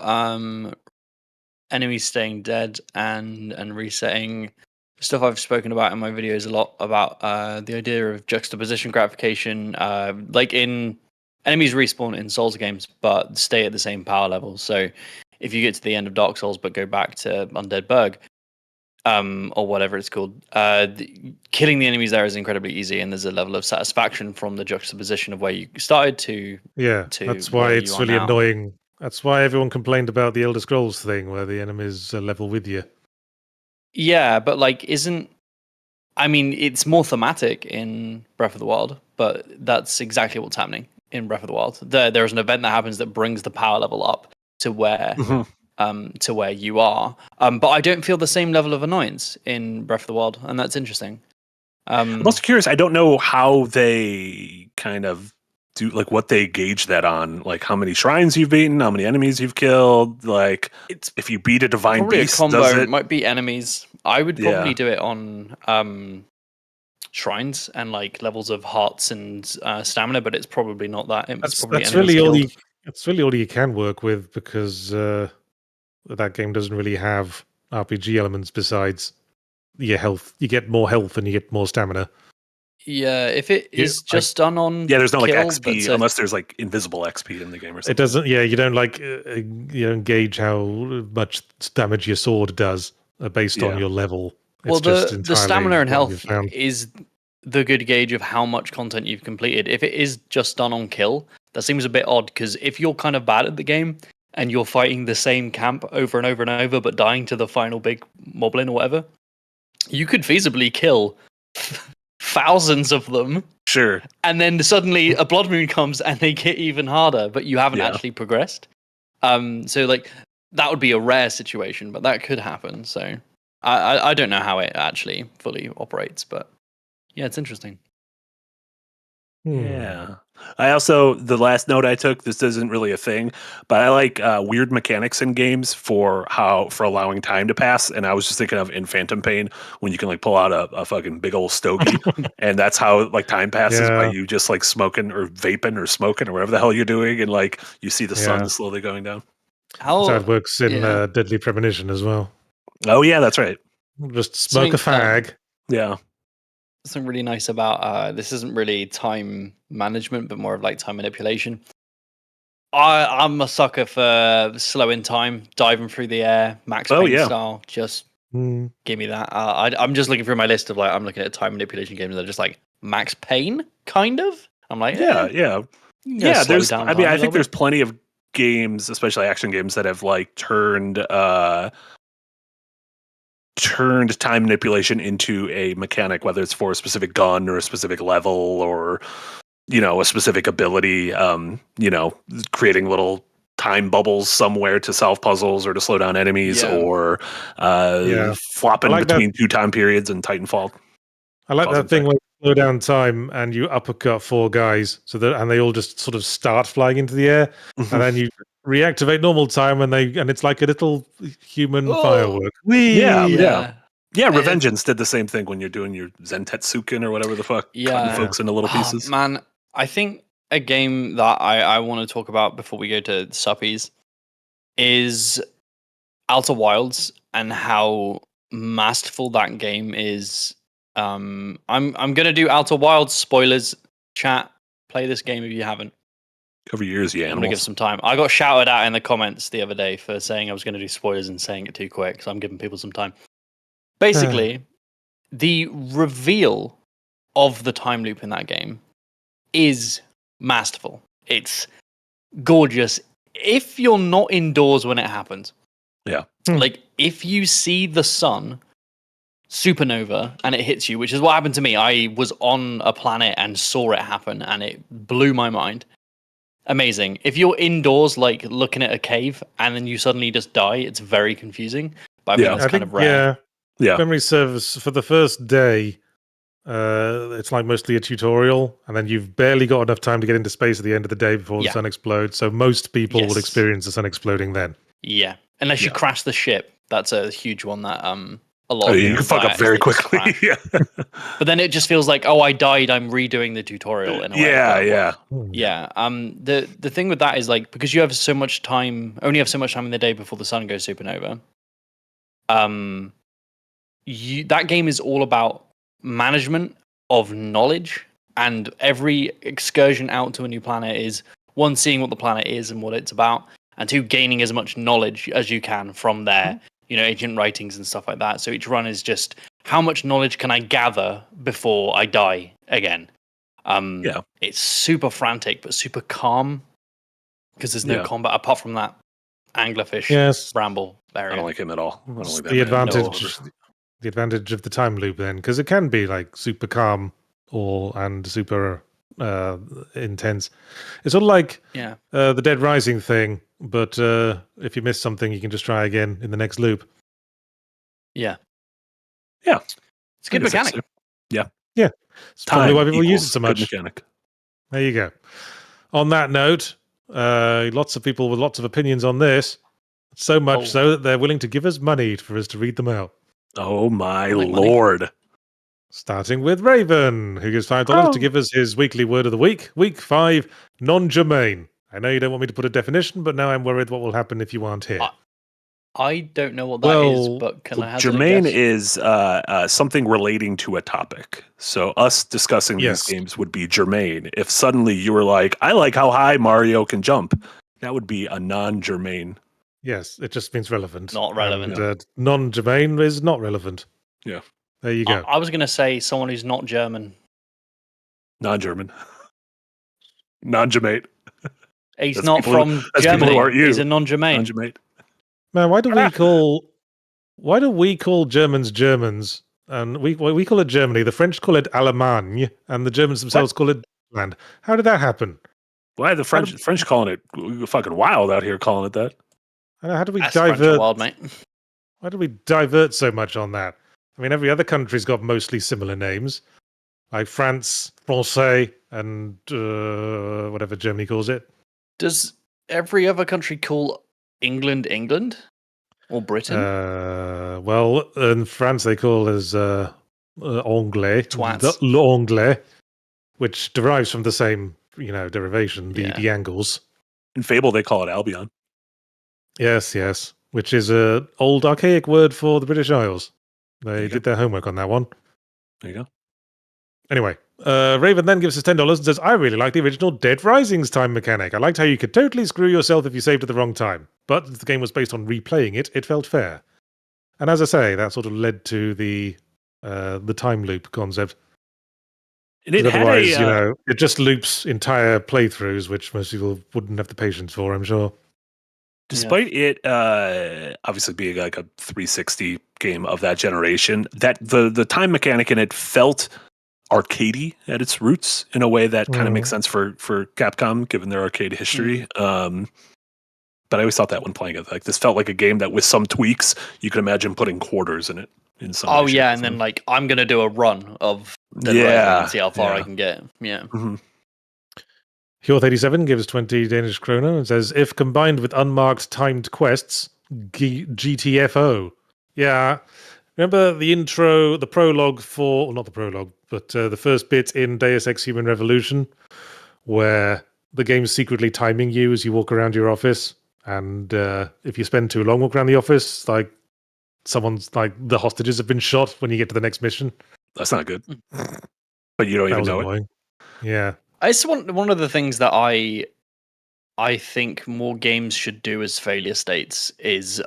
Speaker 5: enemies staying dead and resetting, stuff I've spoken about in my videos a lot about the idea of juxtaposition gratification, like in enemies respawn in Souls games, but stay at the same power level. So if you get to the end of Dark Souls but go back to Undead Burg, or whatever it's called, killing the enemies there is incredibly easy, and there's a level of satisfaction from the juxtaposition of where you started to.
Speaker 3: That's why it's really annoying. That's why everyone complained about the Elder Scrolls thing, where the enemies level with you.
Speaker 5: Yeah, but it's more thematic in Breath of the Wild, but that's exactly what's happening in Breath of the Wild. There's an event that happens that brings the power level up to where. To where you are, but I don't feel the same level of annoyance in Breath of the Wild, and that's interesting.
Speaker 4: I'm also curious. I don't know how they kind of do, like what they gauge that on, like how many shrines you've beaten, how many enemies you've killed. Like
Speaker 5: It's
Speaker 4: if you beat a divine
Speaker 5: probably
Speaker 4: beast,
Speaker 5: a combo.
Speaker 4: does
Speaker 5: It
Speaker 4: it?
Speaker 5: might be enemies. I would
Speaker 4: Yeah.
Speaker 5: probably do it on shrines and like levels of hearts and stamina, but it's probably not that. It's probably
Speaker 3: That's
Speaker 5: enemies
Speaker 3: really all
Speaker 5: killed.
Speaker 3: That's really all you can work with, because that game doesn't really have RPG elements besides your health. You get more health and you get more stamina.
Speaker 5: Yeah, if it is just done on
Speaker 4: Yeah, there's no like
Speaker 5: kill,
Speaker 4: XP unless there's like invisible XP in the game or something.
Speaker 3: It doesn't. Yeah, you don't like you don't gauge how much damage your sword does based on your level.
Speaker 5: Well,
Speaker 3: It's just
Speaker 5: the
Speaker 3: entirely
Speaker 5: stamina and
Speaker 3: what
Speaker 5: health
Speaker 3: you've found.
Speaker 5: is the good gauge of how much content you've completed. If it is just done on kill, that seems a bit odd, because if you're kind of bad at the game and you're fighting the same camp over and over and over, but dying to the final big moblin or whatever, you could feasibly kill thousands of them.
Speaker 4: Sure.
Speaker 5: And then suddenly a blood moon comes and they get even harder, but you haven't actually progressed. So like that would be a rare situation, but that could happen. So I don't know how it actually fully operates, but yeah, it's interesting.
Speaker 4: Yeah. I also, the last note I took, this isn't really a thing, but I like weird mechanics in games for allowing time to pass. And I was just thinking of in Phantom Pain when you can like pull out a fucking big old stogie, and that's how like time passes by you just like smoking or vaping or smoking or whatever the hell you're doing, and like you see the sun slowly going down.
Speaker 3: That's how it works in Deadly Premonition as well.
Speaker 4: Oh yeah, that's right.
Speaker 3: Just smoke a fag.
Speaker 4: Yeah.
Speaker 5: Something really nice about this isn't really time management, but more of like time manipulation. I'm a sucker for slowing time, diving through the air, Max Payne style. Just give me that. I'm just looking through my list of like, I'm looking at time manipulation games that are just like Max Payne, kind of. I'm like,
Speaker 4: yeah. There's, I mean, I think there's
Speaker 5: bit.
Speaker 4: plenty of games, especially action games, that have like turned time manipulation into a mechanic, whether it's for a specific gun or a specific level or, you know, a specific ability, you know, creating little time bubbles somewhere to solve puzzles or to slow down enemies or flopping between two time periods in Titanfall.
Speaker 3: I like that thing where you slow down time and you uppercut 4 guys and they all just sort of start flying into the air, and then you reactivate normal time and it's like a little human firework.
Speaker 4: Yeah, Revengeance did the same thing when you're doing your Zentetsuken or whatever the fuck, cutting folks into little pieces.
Speaker 5: Man, I think a game that I want to talk about before we go to suppies is Outer Wilds and how masterful that game is. I'm gonna do Outer Wilds spoilers. Chat, play this game if you haven't.
Speaker 4: Cover your ears, you animals.
Speaker 5: I'm gonna give some time. I got shouted at in the comments the other day for saying I was gonna do spoilers and saying it too quick, so I'm giving people some time. Basically, the reveal of the time loop in that game is masterful. It's gorgeous. If you're not indoors when it happens, like if you see the sun supernova and it hits you, which is what happened to me. I was on a planet and saw it happen, and it blew my mind. Amazing. If you're indoors, like looking at a cave, and then you suddenly just die, it's very confusing. But I think that's kind of rare.
Speaker 3: Yeah. Memory serves for the first day. It's like mostly a tutorial, and then you've barely got enough time to get into space at the end of the day before the sun explodes. So most people will experience the sun exploding then.
Speaker 5: Yeah, unless you crash the ship. That's a huge one that a lot of
Speaker 4: you can fuck up very quickly. Yeah.
Speaker 5: But then it just feels like, oh, I died, I'm redoing the tutorial in a way.
Speaker 4: Yeah.
Speaker 5: The thing with that is like, because you have so much time, only have so much time in the day before the sun goes supernova. That game is all about management of knowledge, and every excursion out to a new planet is 1, seeing what the planet is and what it's about, and 2, gaining as much knowledge as you can from there. You know, ancient writings and stuff like that. So each run is just, how much knowledge can I gather before I die again? It's super frantic, but super calm, because there's no combat apart from that anglerfish bramble area.
Speaker 4: I don't like him at all. I don't like that
Speaker 3: the advantage of the time loop then, because it can be like super calm and super intense. It's sort of like the Dead Rising thing, but if you miss something, you can just try again in the next loop.
Speaker 5: Yeah.
Speaker 4: It's
Speaker 5: a good mechanic.
Speaker 3: Yeah. It's probably why people use it so much.
Speaker 4: Mechanic.
Speaker 3: There you go. On that note, lots of people with lots of opinions on this. So much so that they're willing to give us money for us to read them out.
Speaker 4: Oh my lord.
Speaker 3: Starting with Raven, who gives $5 to give us his weekly word of the week. Week 5, non-germane. I know you don't want me to put a definition, but now I'm worried what will happen if you aren't here.
Speaker 5: I don't know what that is, but can I have
Speaker 4: germane
Speaker 5: a guess?
Speaker 4: is something relating to a topic. So us discussing these games would be germane. If suddenly you were like, I like how high Mario can jump, that would be a non-germane.
Speaker 3: Yes, it just means relevant.
Speaker 5: Not relevant.
Speaker 3: And, non-germane is not relevant.
Speaker 4: Yeah.
Speaker 3: There you go.
Speaker 5: I was going to say someone who's not German.
Speaker 4: Non-German. Non-germane.
Speaker 5: He's not from Germany. He's a non-germane.
Speaker 4: Non-germane.
Speaker 3: Man, why do we call Germans Germans? And we call it Germany. The French call it Allemagne, and the Germans themselves call it land. How did that happen?
Speaker 4: Why are the French calling it fucking wild out here calling it that?
Speaker 3: How do we
Speaker 5: divert? Wild, mate.
Speaker 3: Why do we divert so much on that? I mean, every other country's got mostly similar names, like France, Francais, and whatever Germany calls it.
Speaker 5: Does every other country call England England or Britain?
Speaker 3: Well, in France they call as anglais, l'anglais, which derives from the same derivation, the Angles.
Speaker 4: In Fable they call it Albion.
Speaker 3: Yes, which is an old archaic word for the British Isles. They did their homework on that one.
Speaker 4: There you go.
Speaker 3: Anyway, Raven then gives us $10 and says, I really like the original Dead Rising's time mechanic. I liked how you could totally screw yourself if you saved at the wrong time. But if the game was based on replaying it, it felt fair. And as I say, that sort of led to the time loop concept.
Speaker 4: And it
Speaker 3: otherwise, it just loops entire playthroughs, which most people wouldn't have the patience for, I'm sure.
Speaker 4: Despite it obviously being like a 360 game of that generation, that the time mechanic in it felt arcadey at its roots in a way that kind of makes sense for Capcom, given their arcade history. But I always thought that when playing it, like this felt like a game that with some tweaks, you could imagine putting quarters in it. In some
Speaker 5: and then like I'm gonna do a run of and see how far I can get. Yeah.
Speaker 4: Mm-hmm.
Speaker 3: Hjort87 gives 20 Danish kroner and says, if combined with unmarked timed quests, GTFO. Yeah. Remember the intro, the prologue for, well, not the prologue, but the first bit in Deus Ex Human Revolution, where the game's secretly timing you as you walk around your office. And if you spend too long walking around the office, like the hostages have been shot when you get to the next mission.
Speaker 4: That's not good. But you don't even know it.
Speaker 3: Yeah.
Speaker 5: It's one of the things that I think more games should do as failure states is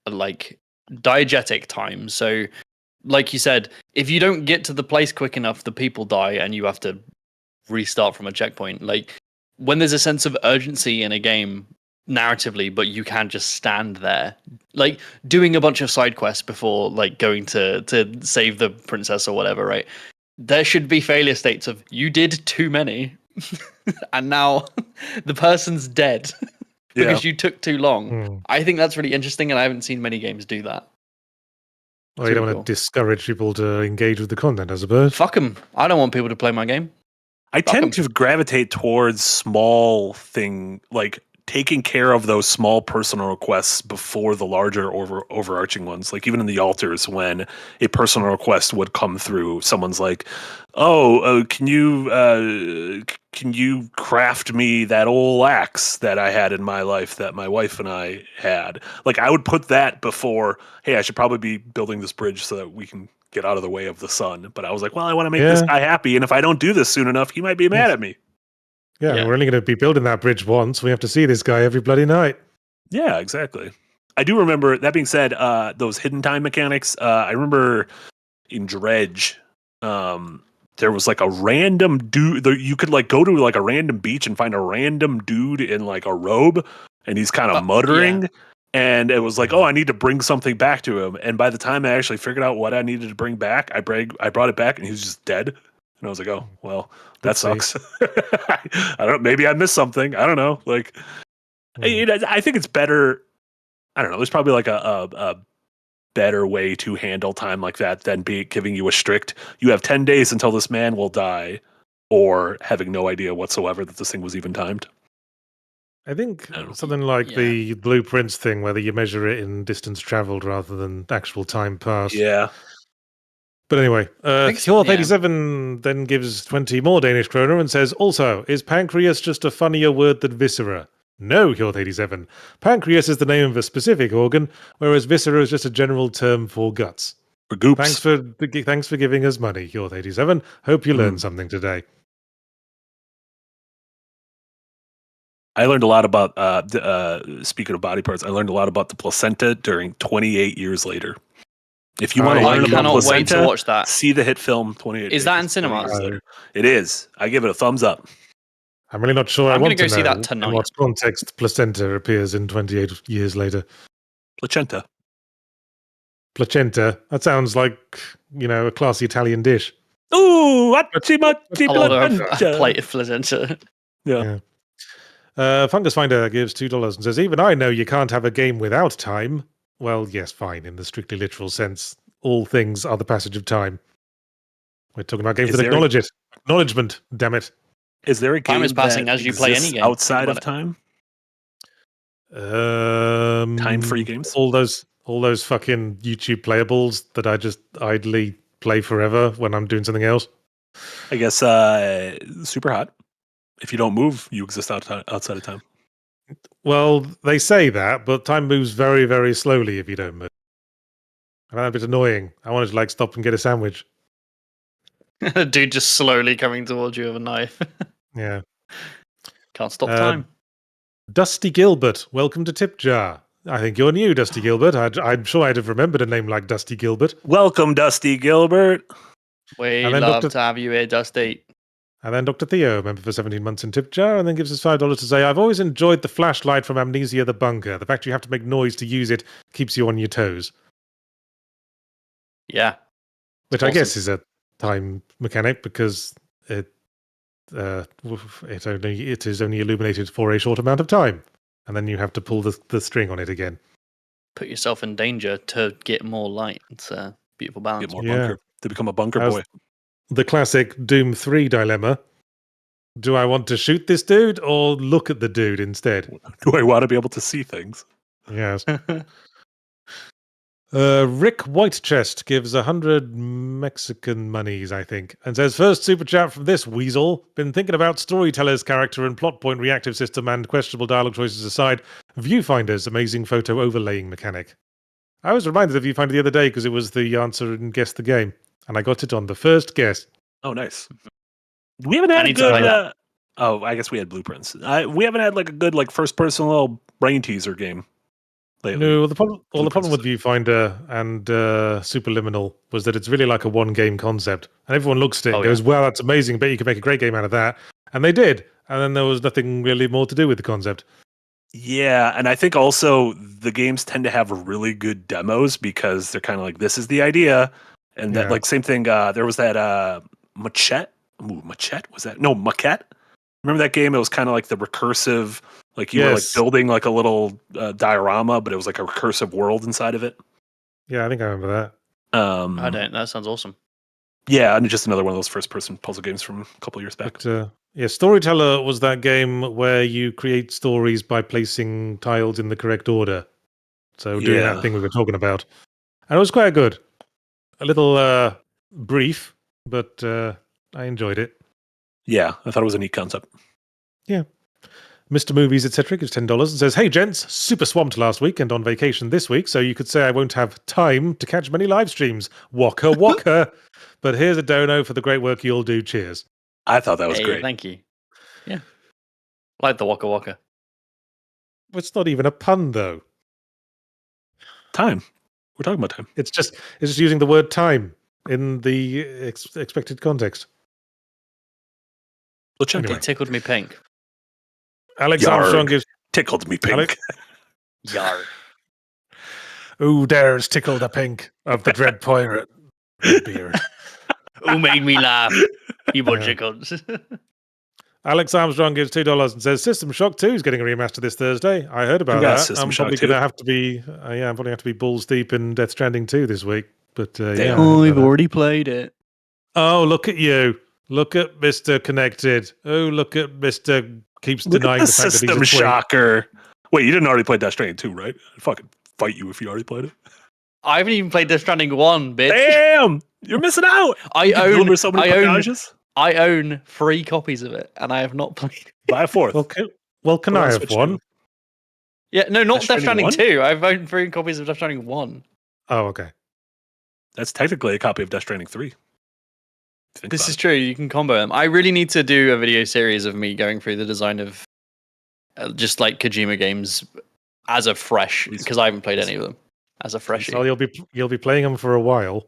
Speaker 5: diegetic time. So, like you said, if you don't get to the place quick enough, the people die and you have to restart from a checkpoint. Like when there's a sense of urgency in a game narratively, but you can't just stand there, like doing a bunch of side quests before like going to save the princess or whatever, right? There should be failure states of you did too many and now the person's dead because you took too long. I think that's really interesting and I haven't seen many games do that.
Speaker 3: Well, you don't want to discourage people to engage with the content, I suppose.
Speaker 5: Fuck them. I don't want people to play my game.
Speaker 4: I tend to gravitate towards small thing, like taking care of those small personal requests before the larger overarching ones. Like even in the altars, when a personal request would come through, someone's like, can you craft me that old axe that I had in my life that my wife and I had? Like I would put that before, hey, I should probably be building this bridge so that we can get out of the way of the sun. But I was like, well, I want to make this guy happy. And if I don't do this soon enough, he might be mad at me.
Speaker 3: Yeah, we're only going to be building that bridge once. We have to see this guy every bloody night.
Speaker 4: Yeah, exactly. I do remember, that being said, those hidden time mechanics, I remember in Dredge, there was like a random dude, you could like go to like a random beach and find a random dude in like a robe, and he's kind of muttering. Yeah. And it was like, I need to bring something back to him. And by the time I actually figured out what I needed to bring back, I brought it back and he was just dead. And I was like, oh, well, that sucks. I don't. Maybe I missed something. I don't know. Like, I think it's better. I don't know. There's probably like a better way to handle time like that than giving you a strict. You have 10 days until this man will die. or having no idea whatsoever that this thing was even timed.
Speaker 3: I think something like the blueprints thing, whether you measure it in distance traveled rather than actual time passed.
Speaker 4: Yeah.
Speaker 3: But anyway, Hjorth87 then gives 20 more Danish kroner and says, also, is pancreas just a funnier word than viscera? No, Hjorth87. Pancreas is the name of a specific organ, whereas viscera is just a general term for guts.
Speaker 4: For goops.
Speaker 3: Thanks for giving us money, Hjorth87. Hope you learned something today.
Speaker 4: I learned a lot about, speaking of body parts, I learned a lot about the placenta during 28 years later. If you want to learn about placenta,
Speaker 5: wait to watch that.
Speaker 4: See the hit film 28
Speaker 5: Is that in cinemas?
Speaker 4: It is. I give it a thumbs up.
Speaker 3: I'm really not sure.
Speaker 5: I'm
Speaker 3: going to
Speaker 5: go see that tonight.
Speaker 3: In what context placenta appears in 28 years later.
Speaker 4: Placenta.
Speaker 3: That sounds like, a classy Italian dish.
Speaker 4: Ooh, placenta.
Speaker 5: A plate of placenta.
Speaker 4: Yeah.
Speaker 3: Fungus Finder gives $2 and says, even I know you can't have a game without time. Well, yes, fine. In the strictly literal sense, all things are the passage of time. We're talking about games that acknowledge it. Acknowledgement, damn it.
Speaker 4: Is there a game
Speaker 5: time is passing as you play any game
Speaker 4: outside of time? Time-free games?
Speaker 3: All those fucking YouTube playables that I just idly play forever when I'm doing something else.
Speaker 4: I guess Super Hot. If you don't move, you exist outside of time.
Speaker 3: Well, they say that, but time moves very, very slowly if you don't move. I find that a bit annoying. I wanted to stop and get a sandwich.
Speaker 5: Dude just slowly coming towards you with a knife.
Speaker 3: Yeah.
Speaker 5: Can't stop time.
Speaker 3: Dusty Gilbert, welcome to Tip Jar. I think you're new, Dusty Gilbert. I'm sure I'd have remembered a name like Dusty Gilbert.
Speaker 4: Welcome, Dusty Gilbert.
Speaker 5: We love to have you here, Dusty.
Speaker 3: And then Dr. Theo, member for 17 months in Tip Jar, and then gives us $5 to say, I've always enjoyed the flashlight from Amnesia the Bunker. The fact you have to make noise to use it keeps you on your toes.
Speaker 5: Yeah.
Speaker 3: Which I guess is a time mechanic because it is only illuminated for a short amount of time. And then you have to pull the string on it again.
Speaker 5: Put yourself in danger to get more light. It's a beautiful balance.
Speaker 4: Get more bunker. To become a bunker boy.
Speaker 3: The classic Doom 3 dilemma. Do I want to shoot this dude or look at the dude instead?
Speaker 4: Do I want to be able to see things?
Speaker 3: Yes. Rick Whitechest gives 100 Mexican monies, I think, and says, first super chat from this weasel. Been thinking about storyteller's character and plot point reactive system and questionable dialogue choices aside. Viewfinder's amazing photo overlaying mechanic. I was reminded of Viewfinder the other day because it was the answer and guess the game. And I got it on the first guess.
Speaker 4: Oh, nice. We haven't had a good... I guess we had blueprints. We haven't had a good first-person little brain teaser game lately.
Speaker 3: No, the problem with Viewfinder and Superliminal was that it's really like a one-game concept. And everyone looks at it and goes, wow, that's amazing. Bet you could make a great game out of that. And they did. And then there was nothing really more to do with the concept.
Speaker 4: Yeah, and I think also the games tend to have really good demos because they're kind of like, this is the idea. And that, same thing, there was that Maquette? Was that? No, Maquette? Remember that game? It was kind of like the recursive, you were building a little diorama, but it was like a recursive world inside of it.
Speaker 3: Yeah, I think I remember that.
Speaker 5: I don't. That sounds awesome.
Speaker 4: Yeah, and just another one of those first-person puzzle games from a couple of years back.
Speaker 3: But, Storyteller was that game where you create stories by placing tiles in the correct order. So doing that thing we were talking about. And it was quite good. A little brief, but I enjoyed it.
Speaker 4: Yeah, I thought it was a neat concept.
Speaker 3: Yeah. Mr. Movies, etc. gives $10 and says, hey, gents, super swamped last week and on vacation this week, so you could say I won't have time to catch many live streams. Waka waka. But here's a dono for the great work you all do. Cheers.
Speaker 4: I thought that was great.
Speaker 5: Thank you. Yeah. I like the waka waka.
Speaker 3: It's not even a pun, though.
Speaker 4: Time. We're talking about time.
Speaker 3: It's just using the word time in the expected context.
Speaker 5: Anyway. It tickled me pink.
Speaker 3: Alex Armstrong gives...
Speaker 4: Tickled me pink.
Speaker 5: Yarg.
Speaker 3: Who dares tickle the pink of the dread pirate beard?
Speaker 5: Who made me laugh? You bunch of cunts.
Speaker 3: Alex Armstrong gives $2 and says System Shock 2 is getting a remaster this Thursday. I heard about that. I'm probably going to have to be I'm probably have to be balls deep in Death Stranding 2 this week. But
Speaker 5: I've already played it.
Speaker 3: Oh, look at you. Look at Mr. Connected. Oh, look at Mr. keeps
Speaker 4: Look
Speaker 3: denying
Speaker 4: at
Speaker 3: the fact that he's a
Speaker 4: system
Speaker 3: twink.
Speaker 4: shocker. Wait, you didn't already play Death Stranding 2, right? I'd fucking fight you if you already played it.
Speaker 5: I haven't even played Death Stranding 1, bitch.
Speaker 4: Damn! You're missing out!
Speaker 5: I own
Speaker 4: so many packages.
Speaker 5: I own 3 copies of it, and I have not played.
Speaker 4: Buy a 4th.
Speaker 3: Well, can I have one?
Speaker 5: Yeah, no, not
Speaker 4: Death
Speaker 5: Death Stranding
Speaker 4: Stranding
Speaker 5: 2. I've owned 3 copies of Death Stranding 1.
Speaker 3: Oh, okay.
Speaker 4: That's technically a copy of Death Stranding 3.
Speaker 5: This is true. You can combo them. I really need to do a video series of me going through the design of just like Kojima games as a fresh, because I haven't played any of them as a freshie.
Speaker 3: So you'll be playing them for a while.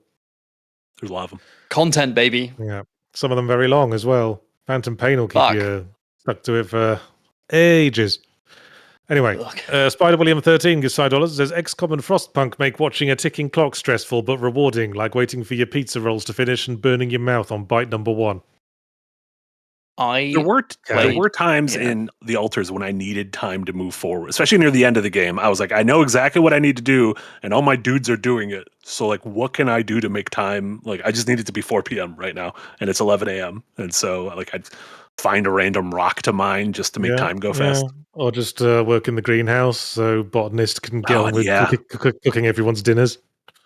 Speaker 4: There's a lot of them.
Speaker 5: Content, baby.
Speaker 3: Yeah, some of them very long as well. Phantom Pain will keep you stuck to it for ages. Anyway, Spider William 13 gives $5. Says XCOM and Frostpunk make watching a ticking clock stressful but rewarding, like waiting for your pizza rolls to finish and burning your mouth on bite number 1.
Speaker 4: There were times in the altars when I needed time to move forward, especially near the end of the game. I was like, I know exactly what I need to do, and all my dudes are doing it. So, like, what can I do to make time? Like, I just need it to be 4 p.m. right now, and it's 11 a.m. And so, like, I'd find a random rock to mine just to make time go fast.
Speaker 3: Or just work in the greenhouse so botanist can get on with cooking everyone's dinners.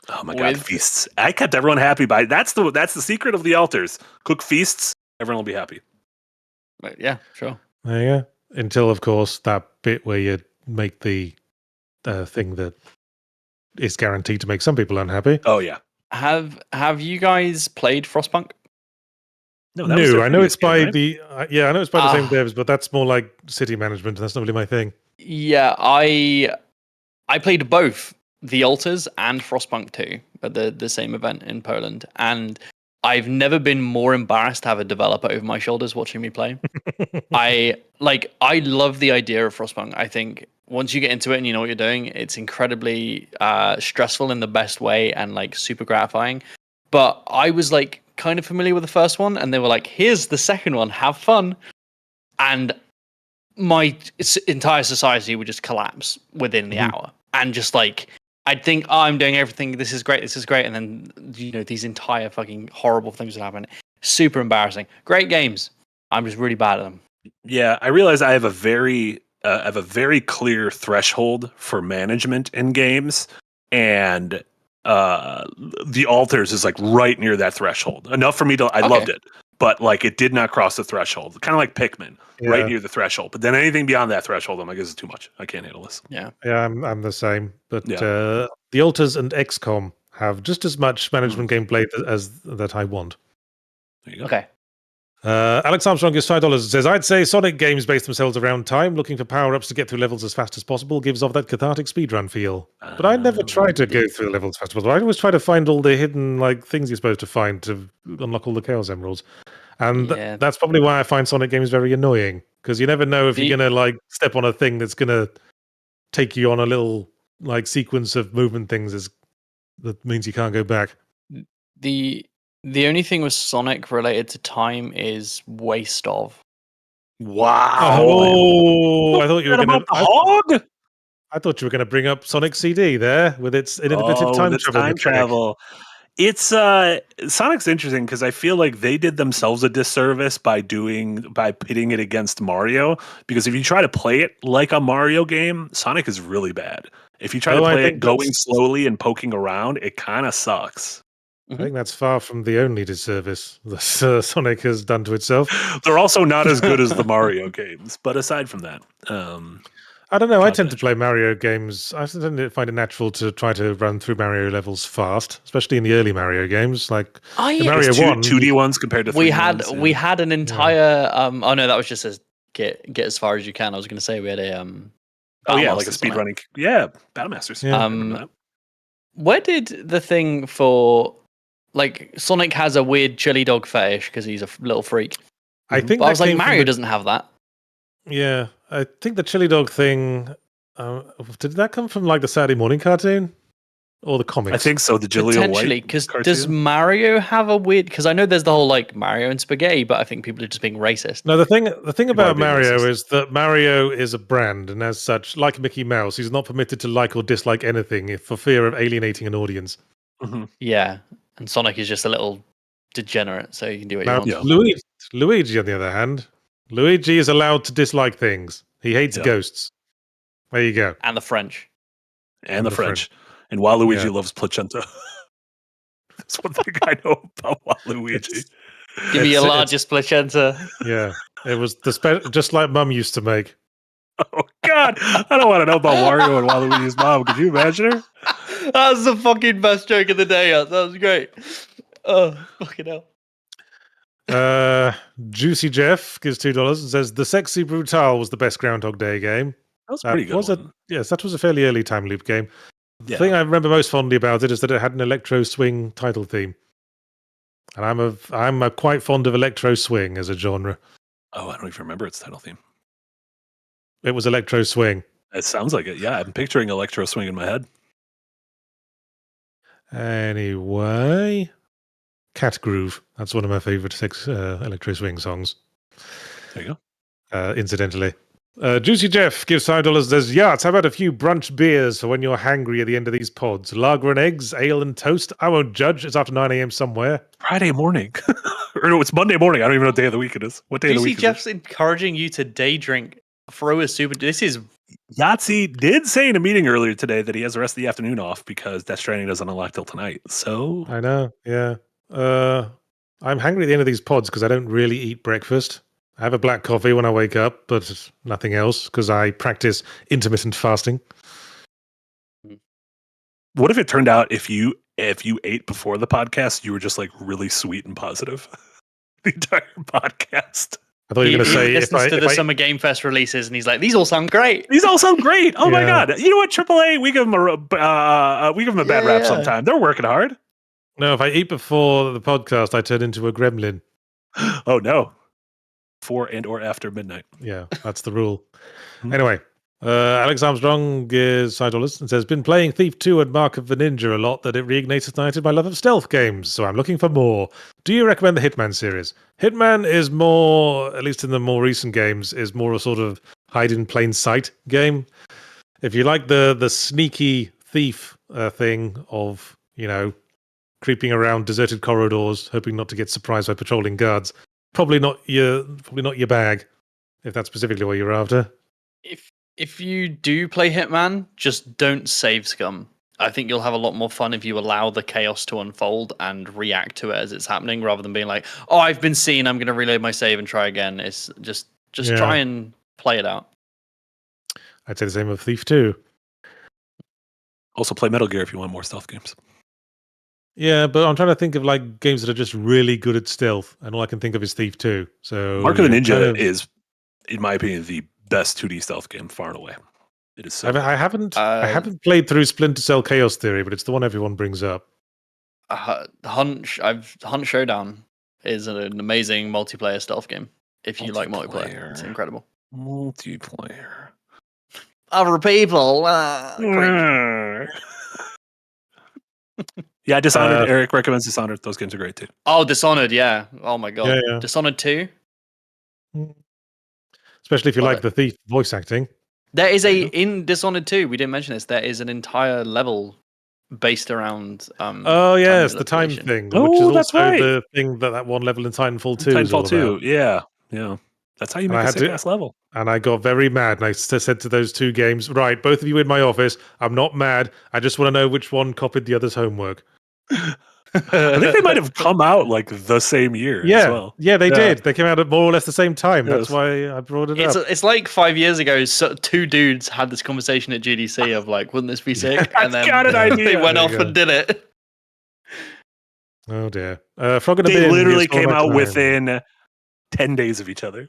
Speaker 4: Oh my god, feasts! I kept everyone happy by that's the secret of the altars. Cook feasts, everyone will be happy.
Speaker 5: Yeah, sure.
Speaker 3: Yeah, until of course that bit where you make the thing that is guaranteed to make some people unhappy.
Speaker 4: Oh yeah.
Speaker 5: Have you guys played Frostpunk?
Speaker 3: No, I know it's by the I know it's by the same devs, but that's more like city management, and that's not really my thing.
Speaker 5: Yeah, I played both the Altars and Frostpunk 2 at the same event in Poland, and I've never been more embarrassed to have a developer over my shoulders watching me play. I love the idea of Frostpunk. I think once you get into it and you know what you're doing, it's incredibly stressful in the best way and like super gratifying. But I was like kind of familiar with the first one, and they were like, here's the second one, have fun. And my entire society would just collapse within the hour. And just like, I'd think, oh, I'm doing everything, this is great. And then, you know, these entire fucking horrible things would happen. Super embarrassing. Great games. I'm just really bad at them.
Speaker 4: Yeah, I realize I have a very clear threshold for management in games, and the Altars is like right near that threshold. Enough for me to, I loved it, but like it did not cross the threshold. Kind of like Pikmin, right near the threshold. But then anything beyond that threshold, I'm like, this is too much. I can't handle this.
Speaker 3: Yeah, I'm the same. But the Altars and XCOM have just as much management gameplay as that I want.
Speaker 4: There you go.
Speaker 5: Okay.
Speaker 3: Alex Armstrong gives $5. Says, I'd say Sonic games base themselves around time, looking for power-ups to get through levels as fast as possible gives off that cathartic speedrun feel. But I never try to go through the levels as fast as possible. I always try to find all the hidden like things you're supposed to find to unlock all the Chaos Emeralds. And that's probably why I find Sonic games very annoying, because you never know if you're going to like step on a thing that's going to take you on a little like sequence of movement things that means you can't go back.
Speaker 5: The only thing with Sonic related to time is waste of.
Speaker 4: Wow!
Speaker 3: Oh, I thought you were going to
Speaker 4: hog.
Speaker 3: I thought you were going to bring up Sonic CD there with its innovative time travel.
Speaker 4: It's Sonic's interesting because I feel like they did themselves a disservice by pitting it against Mario. Because if you try to play it like a Mario game, Sonic is really bad. If you try to play it going slowly and poking around, it kind of sucks.
Speaker 3: I think that's far from the only disservice that Sonic has done to itself.
Speaker 4: They're also not as good as the Mario games, but aside from that,
Speaker 3: I don't know. I tend to play Mario games. I tend to find it natural to try to run through Mario levels fast, especially in the early Mario games, like the Mario 1,
Speaker 4: 2D ones compared to 3D
Speaker 5: we had an entire. Oh no, that was just as get as far as you can. I was going to say we had a.
Speaker 4: Like a speedrunning. Yeah, Battle Masters.
Speaker 3: Yeah.
Speaker 5: Where did the thing for? Like, Sonic has a weird chili dog fetish because he's a little freak.
Speaker 3: I think.
Speaker 5: But I was like, Mario doesn't have that.
Speaker 3: Yeah, I think the chili dog thing. Did that come from like the Saturday morning cartoon or the comics?
Speaker 4: I think so. The Jaleel
Speaker 5: Potentially,
Speaker 4: White
Speaker 5: because
Speaker 4: cartoon?
Speaker 5: Does Mario have a weird? Because I know there's the whole like Mario and spaghetti, but I think people are just being racist.
Speaker 3: No, the thing about Mario is that Mario is a brand, and as such, like Mickey Mouse, he's not permitted to like or dislike anything for fear of alienating an audience.
Speaker 5: Yeah. And Sonic is just a little degenerate, so you can do what you
Speaker 3: Now,
Speaker 5: want.
Speaker 4: Yeah.
Speaker 3: Luigi, on the other hand, Luigi is allowed to dislike things. He hates
Speaker 4: Yeah.
Speaker 3: ghosts. There you go.
Speaker 5: And the French.
Speaker 4: And the French. And Waluigi loves placenta. That's one thing I know about Waluigi.
Speaker 5: Give me your largest placenta.
Speaker 3: Yeah, it was just like Mum used to make.
Speaker 4: Oh God, I don't want to know about Wario and Waluigi's mom. Could you imagine her?
Speaker 5: That was the fucking best joke of the day. That was great. Oh, fucking hell.
Speaker 3: Juicy Jeff gives $2 and says the Sexy Brutal was the best Groundhog Day game.
Speaker 4: That was pretty good.
Speaker 3: Yes, that was a fairly early time loop game. The
Speaker 4: Yeah.
Speaker 3: thing I remember most fondly about it is that it had an electro swing title theme, and I'm quite fond of electro swing as a genre.
Speaker 4: Oh, I don't even remember its title theme.
Speaker 3: It was electro swing.
Speaker 4: It sounds like it. Yeah, I'm picturing electro swing in my head.
Speaker 3: Anyway, Cat Groove. That's one of my favorite electro swing songs.
Speaker 4: There you go.
Speaker 3: Incidentally. Juicy Jeff gives $5. Says, Yachts, how about a few brunch beers for when you're hangry at the end of these pods? Lager and eggs, ale and toast. I won't judge. It's after 9 a.m. somewhere.
Speaker 4: Friday morning. Or no, it's Monday morning. I don't even know what day of the week it is. What day of the week
Speaker 5: Jeff's encouraging you to day drink. Throw a super. This is.
Speaker 4: Yahtzee did say in a meeting earlier today that he has the rest of the afternoon off because Death Stranding doesn't unlock till tonight. So
Speaker 3: I know, yeah. I'm hangry at the end of these pods because I don't really eat breakfast. I have a black coffee when I wake up, but nothing else because I practice intermittent fasting.
Speaker 4: what if it turned out if you ate before the podcast, you were just like really sweet and positive the entire podcast?
Speaker 3: I thought you were going to say
Speaker 5: he listens to the Summer Game Fest releases, and he's like, "These all sound great.
Speaker 4: These all sound great. Oh my God! You know what? AAA, we give them a bad rap sometime. They're working hard.
Speaker 3: No, if I eat before the podcast, I turn into a gremlin.
Speaker 4: Oh no! Before and or after midnight.
Speaker 3: Yeah, that's the rule. Anyway, Alex Armstrong gives $5 and says, been playing Thief 2 and Mark of the Ninja a lot that it ignited my love of stealth games, so I'm looking for more. Do you recommend the Hitman series? Hitman is more, at least in the more recent games, is more a sort of hide in plain sight game. If you like the sneaky thief thing of, creeping around deserted corridors, hoping not to get surprised by patrolling guards, probably not your bag, if that's specifically what you're after.
Speaker 5: If you do play Hitman, just don't save scum. I think you'll have a lot more fun if you allow the chaos to unfold and react to it as it's happening, rather than being like, "Oh, I've been seen. I'm going to reload my save and try again." It's just try and play it out.
Speaker 3: I'd say the same with Thief 2.
Speaker 4: Also, play Metal Gear if you want more stealth games.
Speaker 3: Yeah, but I'm trying to think of like games that are just really good at stealth, and all I can think of is Thief 2. So
Speaker 4: Mark of the Ninja is, in my opinion, the best 2D stealth game far and away. It is so
Speaker 3: I haven't played through Splinter Cell Chaos Theory, but it's the one everyone brings up.
Speaker 5: Hunt Showdown is an amazing multiplayer stealth game. If you like multiplayer, it's incredible.
Speaker 4: Multiplayer.
Speaker 5: Other people.
Speaker 4: Yeah, Dishonored. Eric recommends Dishonored. Those games are great too.
Speaker 5: Oh, Dishonored, yeah. Oh my God.
Speaker 3: Yeah.
Speaker 5: Dishonored 2.
Speaker 3: Especially if you like the thief voice acting.
Speaker 5: There is in Dishonored 2, we didn't mention this, there is an entire level based around
Speaker 3: oh yes, the time thing.
Speaker 4: Oh,
Speaker 3: which is
Speaker 4: that's
Speaker 3: also
Speaker 4: right.
Speaker 3: the thing that one level in Titanfall 2
Speaker 4: Titanfall
Speaker 3: is
Speaker 4: 2,
Speaker 3: all about.
Speaker 4: yeah. That's how you make a sick-ass level.
Speaker 3: And I got very mad, and I said to those two games, right, both of you in my office, I'm not mad, I just want to know which one copied the other's homework.
Speaker 4: I think they might have come out like the same year as well.
Speaker 3: Yeah, they did. They came out at more or less the same time.
Speaker 4: Yes.
Speaker 3: That's why I brought it up.
Speaker 5: It's like 5 years ago, two dudes had this conversation at GDC of like, wouldn't this be sick? And then
Speaker 4: got an idea.
Speaker 5: they went off and did it.
Speaker 3: Oh dear. Frog in a
Speaker 4: They
Speaker 3: Bin
Speaker 4: literally
Speaker 3: gives
Speaker 4: came out
Speaker 3: 4.99.
Speaker 4: within 10 days of each other.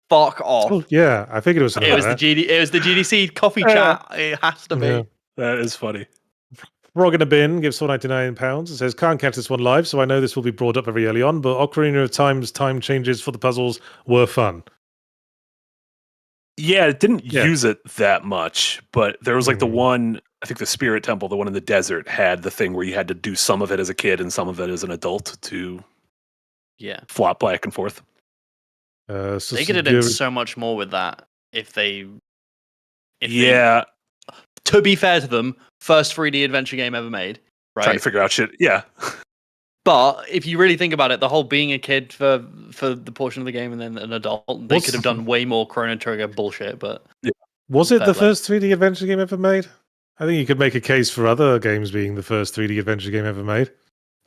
Speaker 5: Fuck off.
Speaker 3: Oh, yeah, I figured it was something
Speaker 5: It was
Speaker 3: like
Speaker 5: the
Speaker 3: that.
Speaker 5: It was the GDC coffee chat. It has to be.
Speaker 3: Yeah.
Speaker 4: That is funny.
Speaker 3: Frog in a Bin gives £4.99. It says, can't catch this one live, so I know this will be brought up very early on, but Ocarina of Time's time changes for the puzzles were fun.
Speaker 4: Yeah, it didn't use it that much, but there was like the one, I think the Spirit Temple, the one in the desert, had the thing where you had to do some of it as a kid and some of it as an adult to flop back and forth.
Speaker 5: They could have done so much more with that if they... To be fair to them, first 3D adventure game ever made. Right?
Speaker 4: Trying to figure out shit. Yeah.
Speaker 5: But if you really think about it, the whole being a kid for the portion of the game and then an adult, they could have done way more Chrono Trigger bullshit. But
Speaker 3: was it the first 3D adventure game ever made? I think you could make a case for other games being the first 3D adventure game ever made.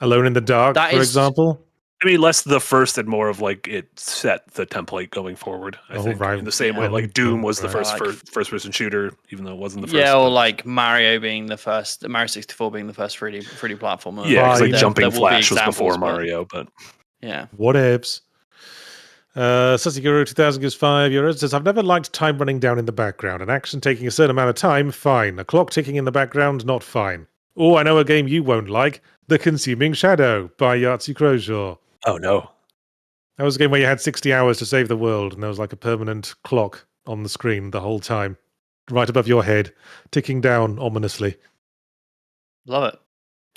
Speaker 3: Alone in the Dark, for example.
Speaker 4: I mean, less the first and more of like it set the template going forward. I think in the same way, like Doom was the first first-person shooter, even though it wasn't the first.
Speaker 5: Yeah, or like Mario being the first, Mario 64 being the first 3D platformer.
Speaker 4: Yeah, because like Jumping Flash was before Mario, but
Speaker 5: yeah.
Speaker 3: Whatevs. Susiguro 2000 gives €5. Says, I've never liked time running down in the background. An action taking a certain amount of time, fine. A clock ticking in the background, not fine. Oh, I know a game you won't like. The Consuming Shadow by Yahtzee Croshaw.
Speaker 4: Oh, no.
Speaker 3: That was a game where you had 60 hours to save the world, and there was like a permanent clock on the screen the whole time, right above your head, ticking down ominously.
Speaker 5: Love it.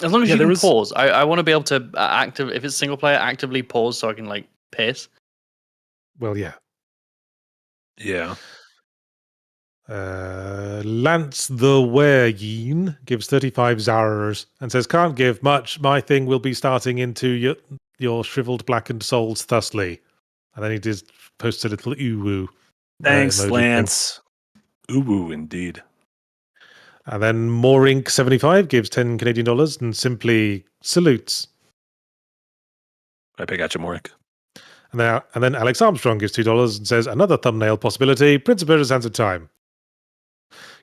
Speaker 5: As long as you can pause. I want to be able to if it's single player, actively pause so I can like piss.
Speaker 3: Well, yeah.
Speaker 4: Yeah.
Speaker 3: Lance the Wereyeen gives 35 Zarers and says, can't give much. My thing will be starting into your shriveled blackened souls thusly. And then he just posts a little ooh-woo.
Speaker 4: Thanks, Lance. Ooh-woo, indeed.
Speaker 3: And then Moorink75 gives 10 Canadian dollars and simply salutes.
Speaker 4: I got you, Moorink.
Speaker 3: And then Alex Armstrong gives $2 and says, another thumbnail possibility, Prince of Persia: Sands of Time.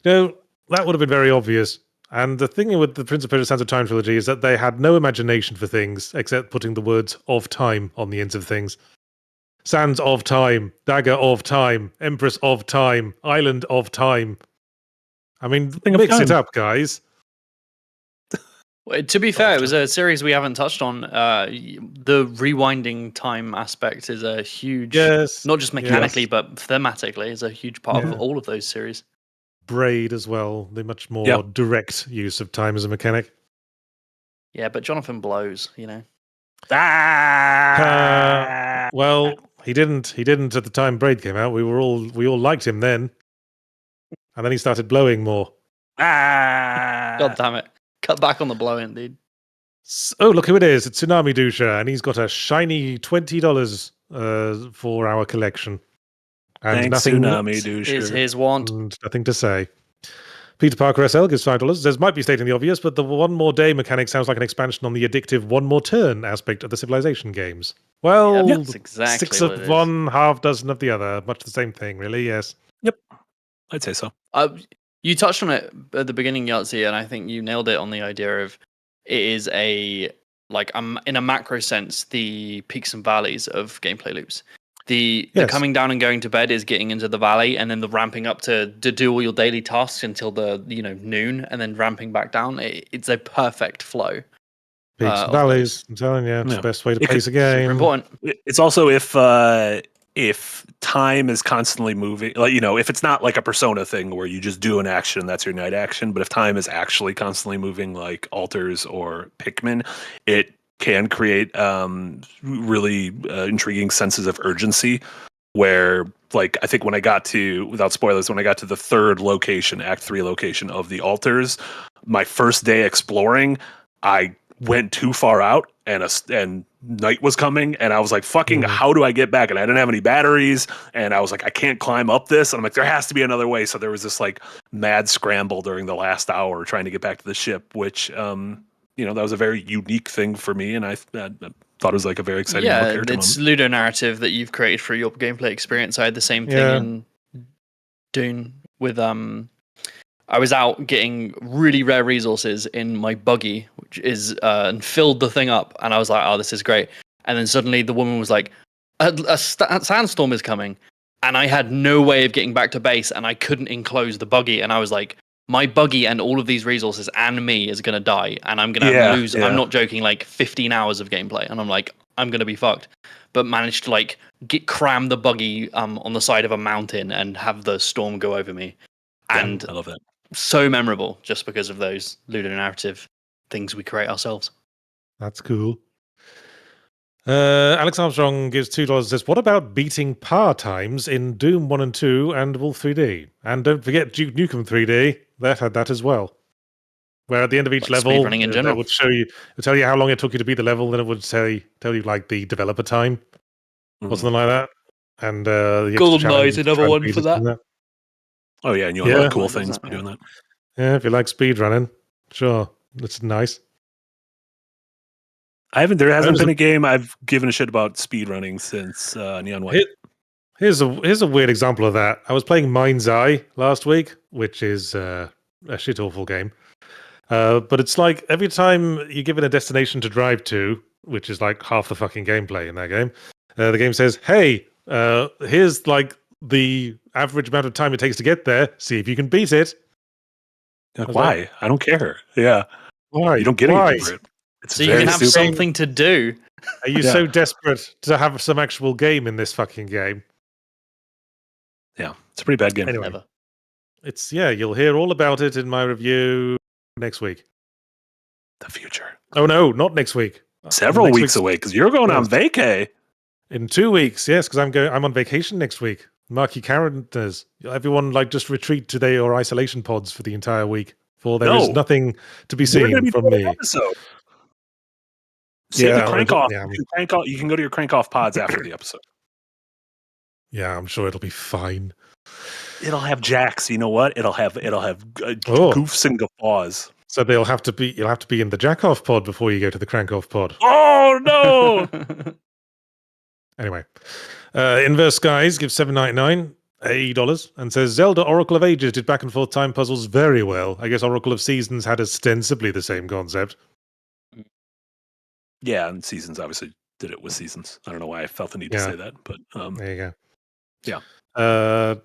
Speaker 3: You know, that would have been very obvious. And the thing with the Prince of Persia: Sands of Time trilogy is that they had no imagination for things except putting the words of time on the ends of things. Sands of Time, Dagger of Time, Empress of Time, Island of Time. I mean, mix it up, guys.
Speaker 5: To be fair, it was a series we haven't touched on. The rewinding time aspect is a huge, not just mechanically, but thematically, is a huge part of all of those series.
Speaker 3: Braid as well, the much more direct use of time as a mechanic.
Speaker 5: Yeah, but Jonathan blows, you know.
Speaker 3: Well, he didn't at the time Braid came out. We all liked him then. And then he started blowing more.
Speaker 5: God damn it. Cut back on the blowing, dude.
Speaker 3: Oh, look who it is. It's Tsunami Dusha, and he's got a shiny $20 for our collection. And
Speaker 4: thanks,
Speaker 3: nothing
Speaker 4: Tsunami Dusha.
Speaker 5: Is his want.
Speaker 3: And nothing to say. Peter Parker SL gives $5. Says, might be stating the obvious, but the one more day mechanic sounds like an expansion on the addictive one more turn aspect of the Civilization games. Well,
Speaker 5: that's exactly
Speaker 3: 6 of one, half dozen of the other. Much the same thing, really, yes.
Speaker 4: Yep. I'd say so.
Speaker 5: You touched on it at the beginning, Yahtzee, and I think you nailed it on the idea of it is in a macro sense, the peaks and valleys of gameplay loops. The coming down and going to bed is getting into the valley, and then the ramping up to do all your daily tasks until the noon, and then ramping back down. It's a perfect flow.
Speaker 3: Peaks and valleys, I'm telling you, it's the best way to pace a game.
Speaker 5: Super important.
Speaker 4: It's also if time is constantly moving, if it's not like a Persona thing where you just do an action, that's your night action, but if time is actually constantly moving like Alters or Pikmin, it can create really intriguing senses of urgency where, like, I think when I got to, without spoilers, when I got to the third location, Act 3 location of the Alters, my first day exploring, I went too far out and night was coming, and I was like, fucking, how do I get back? And I didn't have any batteries, and I was like, I can't climb up this. And I'm like, there has to be another way. So there was this like mad scramble during the last hour trying to get back to the ship, which that was a very unique thing for me, and I thought it was like a very exciting character
Speaker 5: it's
Speaker 4: moment.
Speaker 5: ludonarrative that you've created for your gameplay experience. I had the same thing in Dune with I was out getting really rare resources in my buggy, which is and filled the thing up, and I was like, oh, this is great. And then suddenly the woman was like, a sandstorm is coming, and I had no way of getting back to base, and I couldn't enclose the buggy, and I was like, my buggy and all of these resources and me is going to die, and I'm going to lose, I'm not joking, like 15 hours of gameplay, and I'm like, I'm going to be fucked. But managed to like cram the buggy on the side of a mountain and have the storm go over me. And
Speaker 4: I love that.
Speaker 5: So memorable just because of those ludonarrative things we create ourselves.
Speaker 3: That's cool. Alex Armstrong gives $2. Says, what about beating par times in Doom 1 and 2 and Wolf 3D? And don't forget Duke Nukem 3D. That had that as well. where at the end of each
Speaker 5: Like
Speaker 3: level,
Speaker 5: speedrunning in
Speaker 3: they
Speaker 5: general.
Speaker 3: would tell you how long it took you to beat the level, then it would tell you like the developer time or something like that, and the extra
Speaker 5: Golden
Speaker 3: challenges
Speaker 5: Knight, another one
Speaker 3: trophies
Speaker 5: for that.
Speaker 3: and
Speaker 4: Oh yeah, and you
Speaker 3: Yeah.
Speaker 4: unlock cool
Speaker 5: Mine does
Speaker 4: things
Speaker 5: that,
Speaker 4: by
Speaker 5: yeah.
Speaker 4: doing that.
Speaker 3: Yeah, if you like speedrunning, sure, that's nice.
Speaker 4: There hasn't
Speaker 3: was
Speaker 4: been
Speaker 3: a-
Speaker 4: a game I've given a shit about speedrunning since Neon White.
Speaker 3: Here's a weird example of that. I was playing Mind's Eye last week, which is a shit awful game. But it's like every time you're given a destination to drive to, which is like half the fucking gameplay in that game, the game says, "Hey, here's like the average amount of time it takes to get there. See if you can beat it."
Speaker 4: Like,
Speaker 3: was
Speaker 4: why? I don't care. Yeah,
Speaker 3: Why?
Speaker 4: you don't get
Speaker 3: Why?
Speaker 4: anything for it. It's
Speaker 5: So you
Speaker 4: very
Speaker 5: can have
Speaker 4: stupid.
Speaker 5: something to do.
Speaker 3: Are you
Speaker 4: Yeah.
Speaker 3: so desperate to have some actual game in this fucking game?
Speaker 4: Yeah, it's a pretty bad game.
Speaker 3: Anyway,
Speaker 5: Never.
Speaker 3: you'll hear all about it in my review next week.
Speaker 4: The future.
Speaker 3: Oh no, not next week.
Speaker 4: Several
Speaker 3: Next
Speaker 4: weeks
Speaker 3: week's-
Speaker 4: away because you're going on
Speaker 3: Yes.
Speaker 4: vacay.
Speaker 3: In 2 weeks, yes, because I'm on vacation next week. Marky calendars. Everyone just retreat to their isolation pods for the entire week. For there is
Speaker 4: No.
Speaker 3: nothing to be
Speaker 4: We're
Speaker 3: seen
Speaker 4: gonna be
Speaker 3: from
Speaker 4: doing an
Speaker 3: me.
Speaker 4: episode. Save
Speaker 3: Yeah,
Speaker 4: the crank off.
Speaker 3: yeah.
Speaker 4: You can go to your crank off pods after the episode.
Speaker 3: Yeah, I'm sure it'll be fine.
Speaker 4: It'll have jacks. You know what? It'll have
Speaker 3: Oh.
Speaker 4: goofs and guffaws.
Speaker 3: So you'll have to be in the jack off pod before you go to the crank off pod.
Speaker 4: Oh no!
Speaker 3: Anyway, Inverse Skies gives $7.99 $80 and says Zelda Oracle of Ages did back and forth time puzzles very well. I guess Oracle of Seasons had ostensibly the same concept.
Speaker 4: Yeah, and Seasons obviously did it with Seasons. I don't know why I felt the need to
Speaker 3: Yeah.
Speaker 4: say that, but
Speaker 3: There you go.
Speaker 4: Yeah.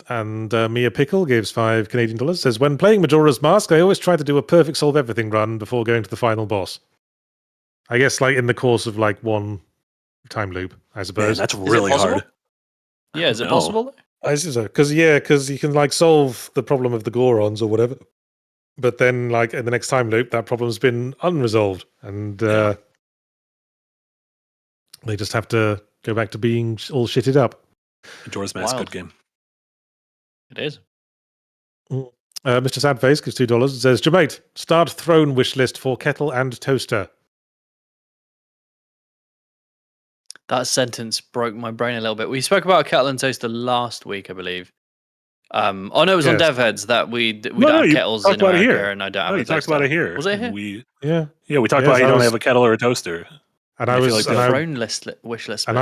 Speaker 3: And Mia Pickle gives $5 says when playing Majora's Mask, I always try to do a perfect solve everything run before going to the final boss. I guess in the course of one time loop, I
Speaker 4: man,
Speaker 3: suppose.
Speaker 4: that's
Speaker 5: it
Speaker 4: really
Speaker 5: possible?
Speaker 4: hard.
Speaker 5: Yeah, is it
Speaker 4: No.
Speaker 5: possible?
Speaker 3: I see so because you can solve the problem of the Gorons or whatever, but then in the next time loop, that problem's been unresolved, and
Speaker 4: Yeah.
Speaker 3: they just have to go back to being all shitted up.
Speaker 4: Majora's Mask,
Speaker 5: Wild.
Speaker 4: good game.
Speaker 5: It is.
Speaker 3: Mr. Sadface gives $2 and says, Jermate, start throne wish list for kettle and toaster.
Speaker 5: That sentence broke my brain a little bit. We spoke about a kettle and toaster last week, I believe. Oh no, it was on
Speaker 3: Yes.
Speaker 5: DevHeads that we
Speaker 4: No,
Speaker 5: don't
Speaker 4: you
Speaker 5: have kettles
Speaker 4: talked
Speaker 5: in
Speaker 4: about it
Speaker 5: America,
Speaker 4: here.
Speaker 5: and I don't
Speaker 4: Oh,
Speaker 5: have
Speaker 4: you
Speaker 5: a
Speaker 4: talked
Speaker 5: toaster.
Speaker 4: about it here.
Speaker 5: Was it here?
Speaker 3: Yeah,
Speaker 4: Yeah, we talked
Speaker 3: Yes,
Speaker 4: about you
Speaker 3: I
Speaker 4: don't
Speaker 3: was-
Speaker 4: have a kettle or a toaster.
Speaker 3: and
Speaker 4: I
Speaker 3: I
Speaker 4: feel
Speaker 3: was
Speaker 4: like
Speaker 5: The
Speaker 3: and I,
Speaker 5: throne wish list.
Speaker 3: and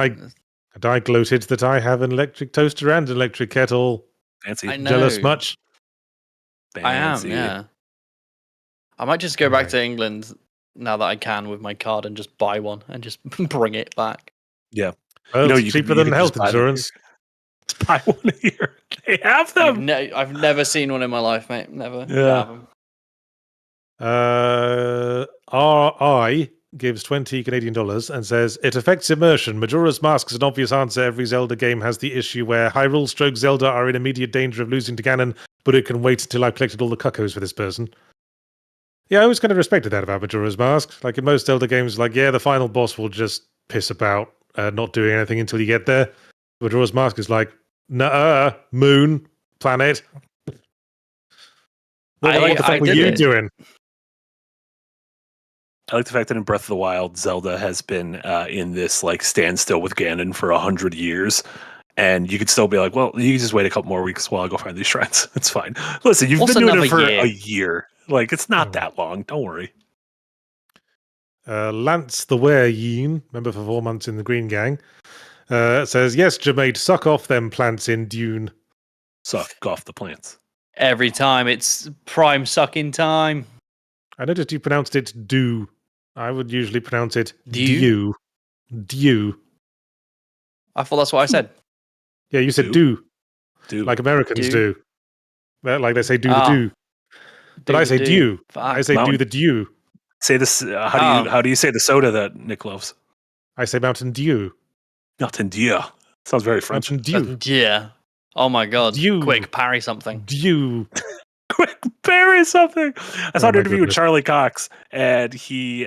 Speaker 5: bit.
Speaker 3: I gloated that I have an electric toaster and an electric kettle.
Speaker 4: Fancy.
Speaker 5: I know.
Speaker 3: Jealous much?
Speaker 5: I am,
Speaker 4: Fancy.
Speaker 5: yeah. I might just go back
Speaker 3: Right.
Speaker 5: to England now that I can with my card and just buy one and just bring it back.
Speaker 4: Yeah.
Speaker 3: Well,
Speaker 4: You know,
Speaker 3: it's
Speaker 4: you
Speaker 3: cheaper
Speaker 4: could- you
Speaker 3: than
Speaker 4: could
Speaker 3: health
Speaker 4: just buy them
Speaker 3: insurance.
Speaker 4: Buy one here. They have them.
Speaker 5: I've never seen one in my life, mate. Never.
Speaker 4: Yeah.
Speaker 5: Have 'em.
Speaker 3: RI gives $20 and says it affects immersion. Majora's Mask is an obvious answer. Every Zelda game has the issue where Hyrule stroke Zelda are in immediate danger of losing to Ganon, but it can wait until I've collected all the cuckoos for this person. Yeah, I always kind of respected that about Majora's Mask. In most Zelda games, the final boss will just piss about, not doing anything until you get there. Majora's Mask is nuh-uh, moon, planet. What the fuck
Speaker 5: I
Speaker 3: were
Speaker 5: did
Speaker 3: you
Speaker 5: it.
Speaker 3: doing?
Speaker 4: I like the fact that in Breath of the Wild, Zelda has been in this standstill with Ganon for 100 years. And you could still be like, well, you can just wait a couple more weeks while I go find these shrines. It's fine. Listen, you've
Speaker 5: What's
Speaker 4: been doing it for
Speaker 5: another year?
Speaker 4: a year. It's not
Speaker 3: Oh.
Speaker 4: that long. Don't worry.
Speaker 3: Lance the Were-Yeen, member for 4 months in the Green Gang, says, yes, Jermaine, suck off them plants in Dune.
Speaker 4: Suck off the plants.
Speaker 5: Every time it's prime sucking time.
Speaker 3: I noticed you pronounced it do. I would usually pronounce it
Speaker 5: Dew?
Speaker 3: dew. Dew.
Speaker 5: I thought that's what I said.
Speaker 3: Yeah, you said
Speaker 4: Do?
Speaker 3: do,
Speaker 4: Dude.
Speaker 3: like Americans
Speaker 5: Do.
Speaker 3: do. Like they say do
Speaker 5: Ah.
Speaker 3: the do. But I say dew. I say do
Speaker 4: Mountain.
Speaker 3: the dew.
Speaker 4: Say this. How do you say the soda that Nick loves?
Speaker 3: I say Mountain Dew.
Speaker 4: Mountain Dew. Sounds very French.
Speaker 3: Mountain Dew.
Speaker 5: Yeah. Oh my god.
Speaker 3: Dew.
Speaker 5: Quick, parry something.
Speaker 3: Dew.
Speaker 4: Quick, bury something. I saw an
Speaker 3: my
Speaker 4: interview with
Speaker 3: goodness.
Speaker 4: Charlie Cox, and he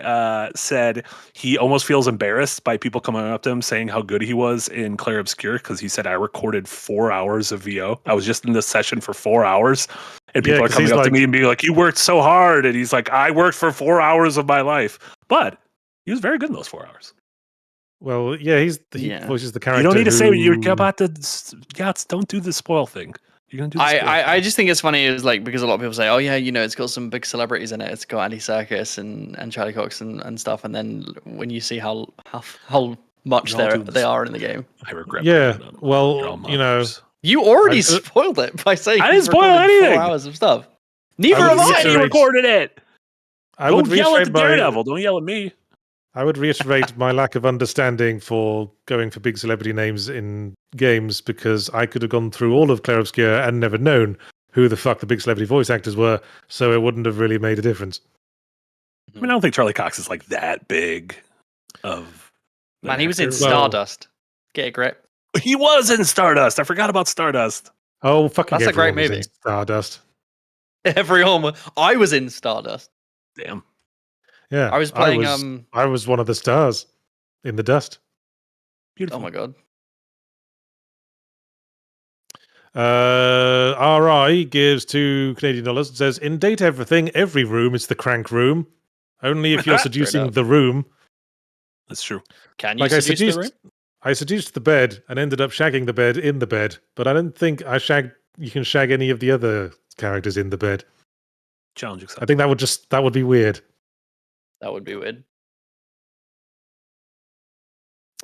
Speaker 4: said he almost feels embarrassed by people coming up to him saying how good he was in Clair Obscur because he said I recorded 4 hours of VO. I was just in this session for 4 hours, And people are
Speaker 3: 'cause
Speaker 4: coming
Speaker 3: he's
Speaker 4: up to
Speaker 3: like-
Speaker 4: me and being like, "You worked so hard," and he's like, "I worked for 4 hours of my life," but he was very good in those 4 hours.
Speaker 3: Well, yeah, he
Speaker 5: Yeah.
Speaker 3: voices the character.
Speaker 4: You don't need to say you're
Speaker 3: who-
Speaker 4: about to. Yachts, don't do the spoil thing. You're gonna do. The spoil
Speaker 5: I
Speaker 4: thing.
Speaker 5: just think it's funny is like because a lot of people say, oh yeah, it's got some big celebrities in it. It's got Andy Serkis and Charlie Cox and stuff. And then when you see how much
Speaker 4: You're all doing
Speaker 5: they are in the game,
Speaker 4: I regret.
Speaker 3: Yeah,
Speaker 4: putting it on.
Speaker 3: well,
Speaker 4: You're all
Speaker 3: you know,
Speaker 4: mockers.
Speaker 5: you already
Speaker 3: I-
Speaker 5: spoiled it by saying
Speaker 4: I didn't
Speaker 5: you've
Speaker 4: spoil
Speaker 5: recorded
Speaker 4: anything.
Speaker 5: 4 hours of stuff. Neither
Speaker 3: would
Speaker 5: have
Speaker 4: I
Speaker 3: reiterate-
Speaker 4: recorded it.
Speaker 3: I would
Speaker 4: Don't yell at the
Speaker 3: reiterate my
Speaker 4: Daredevil. Don't yell at me.
Speaker 3: I would reiterate my lack of understanding for going for big celebrity names in games because I could have gone through all of Clair Obscur and never known who the fuck the big celebrity voice actors were, so it wouldn't have really made a difference.
Speaker 4: I mean, I don't think Charlie Cox is like that big. Of
Speaker 5: Man, he was in
Speaker 3: Well-
Speaker 5: Stardust. Get a grip.
Speaker 4: He was in Stardust. I forgot about Stardust.
Speaker 3: Oh, fucking
Speaker 5: That's a great
Speaker 3: everyone was in
Speaker 5: movie.
Speaker 3: Stardust.
Speaker 5: I was in Stardust.
Speaker 4: Damn.
Speaker 3: Yeah,
Speaker 5: I was playing
Speaker 3: I was one of the stars in the dust.
Speaker 4: Beautiful.
Speaker 5: oh my god.
Speaker 3: RI gives $2 and says, in Date Everything, every room is the crank room. Only if you're
Speaker 5: Fair
Speaker 3: seducing
Speaker 5: enough.
Speaker 3: the room.
Speaker 4: That's true.
Speaker 5: Can you
Speaker 3: Like I
Speaker 5: seduce the room?
Speaker 3: seduced the bed and ended up shagging the bed in the bed, but I don't think you can shag any of the other characters in the bed.
Speaker 4: Challenge
Speaker 3: I
Speaker 4: accepted.
Speaker 3: think that would be weird.
Speaker 5: That would be weird.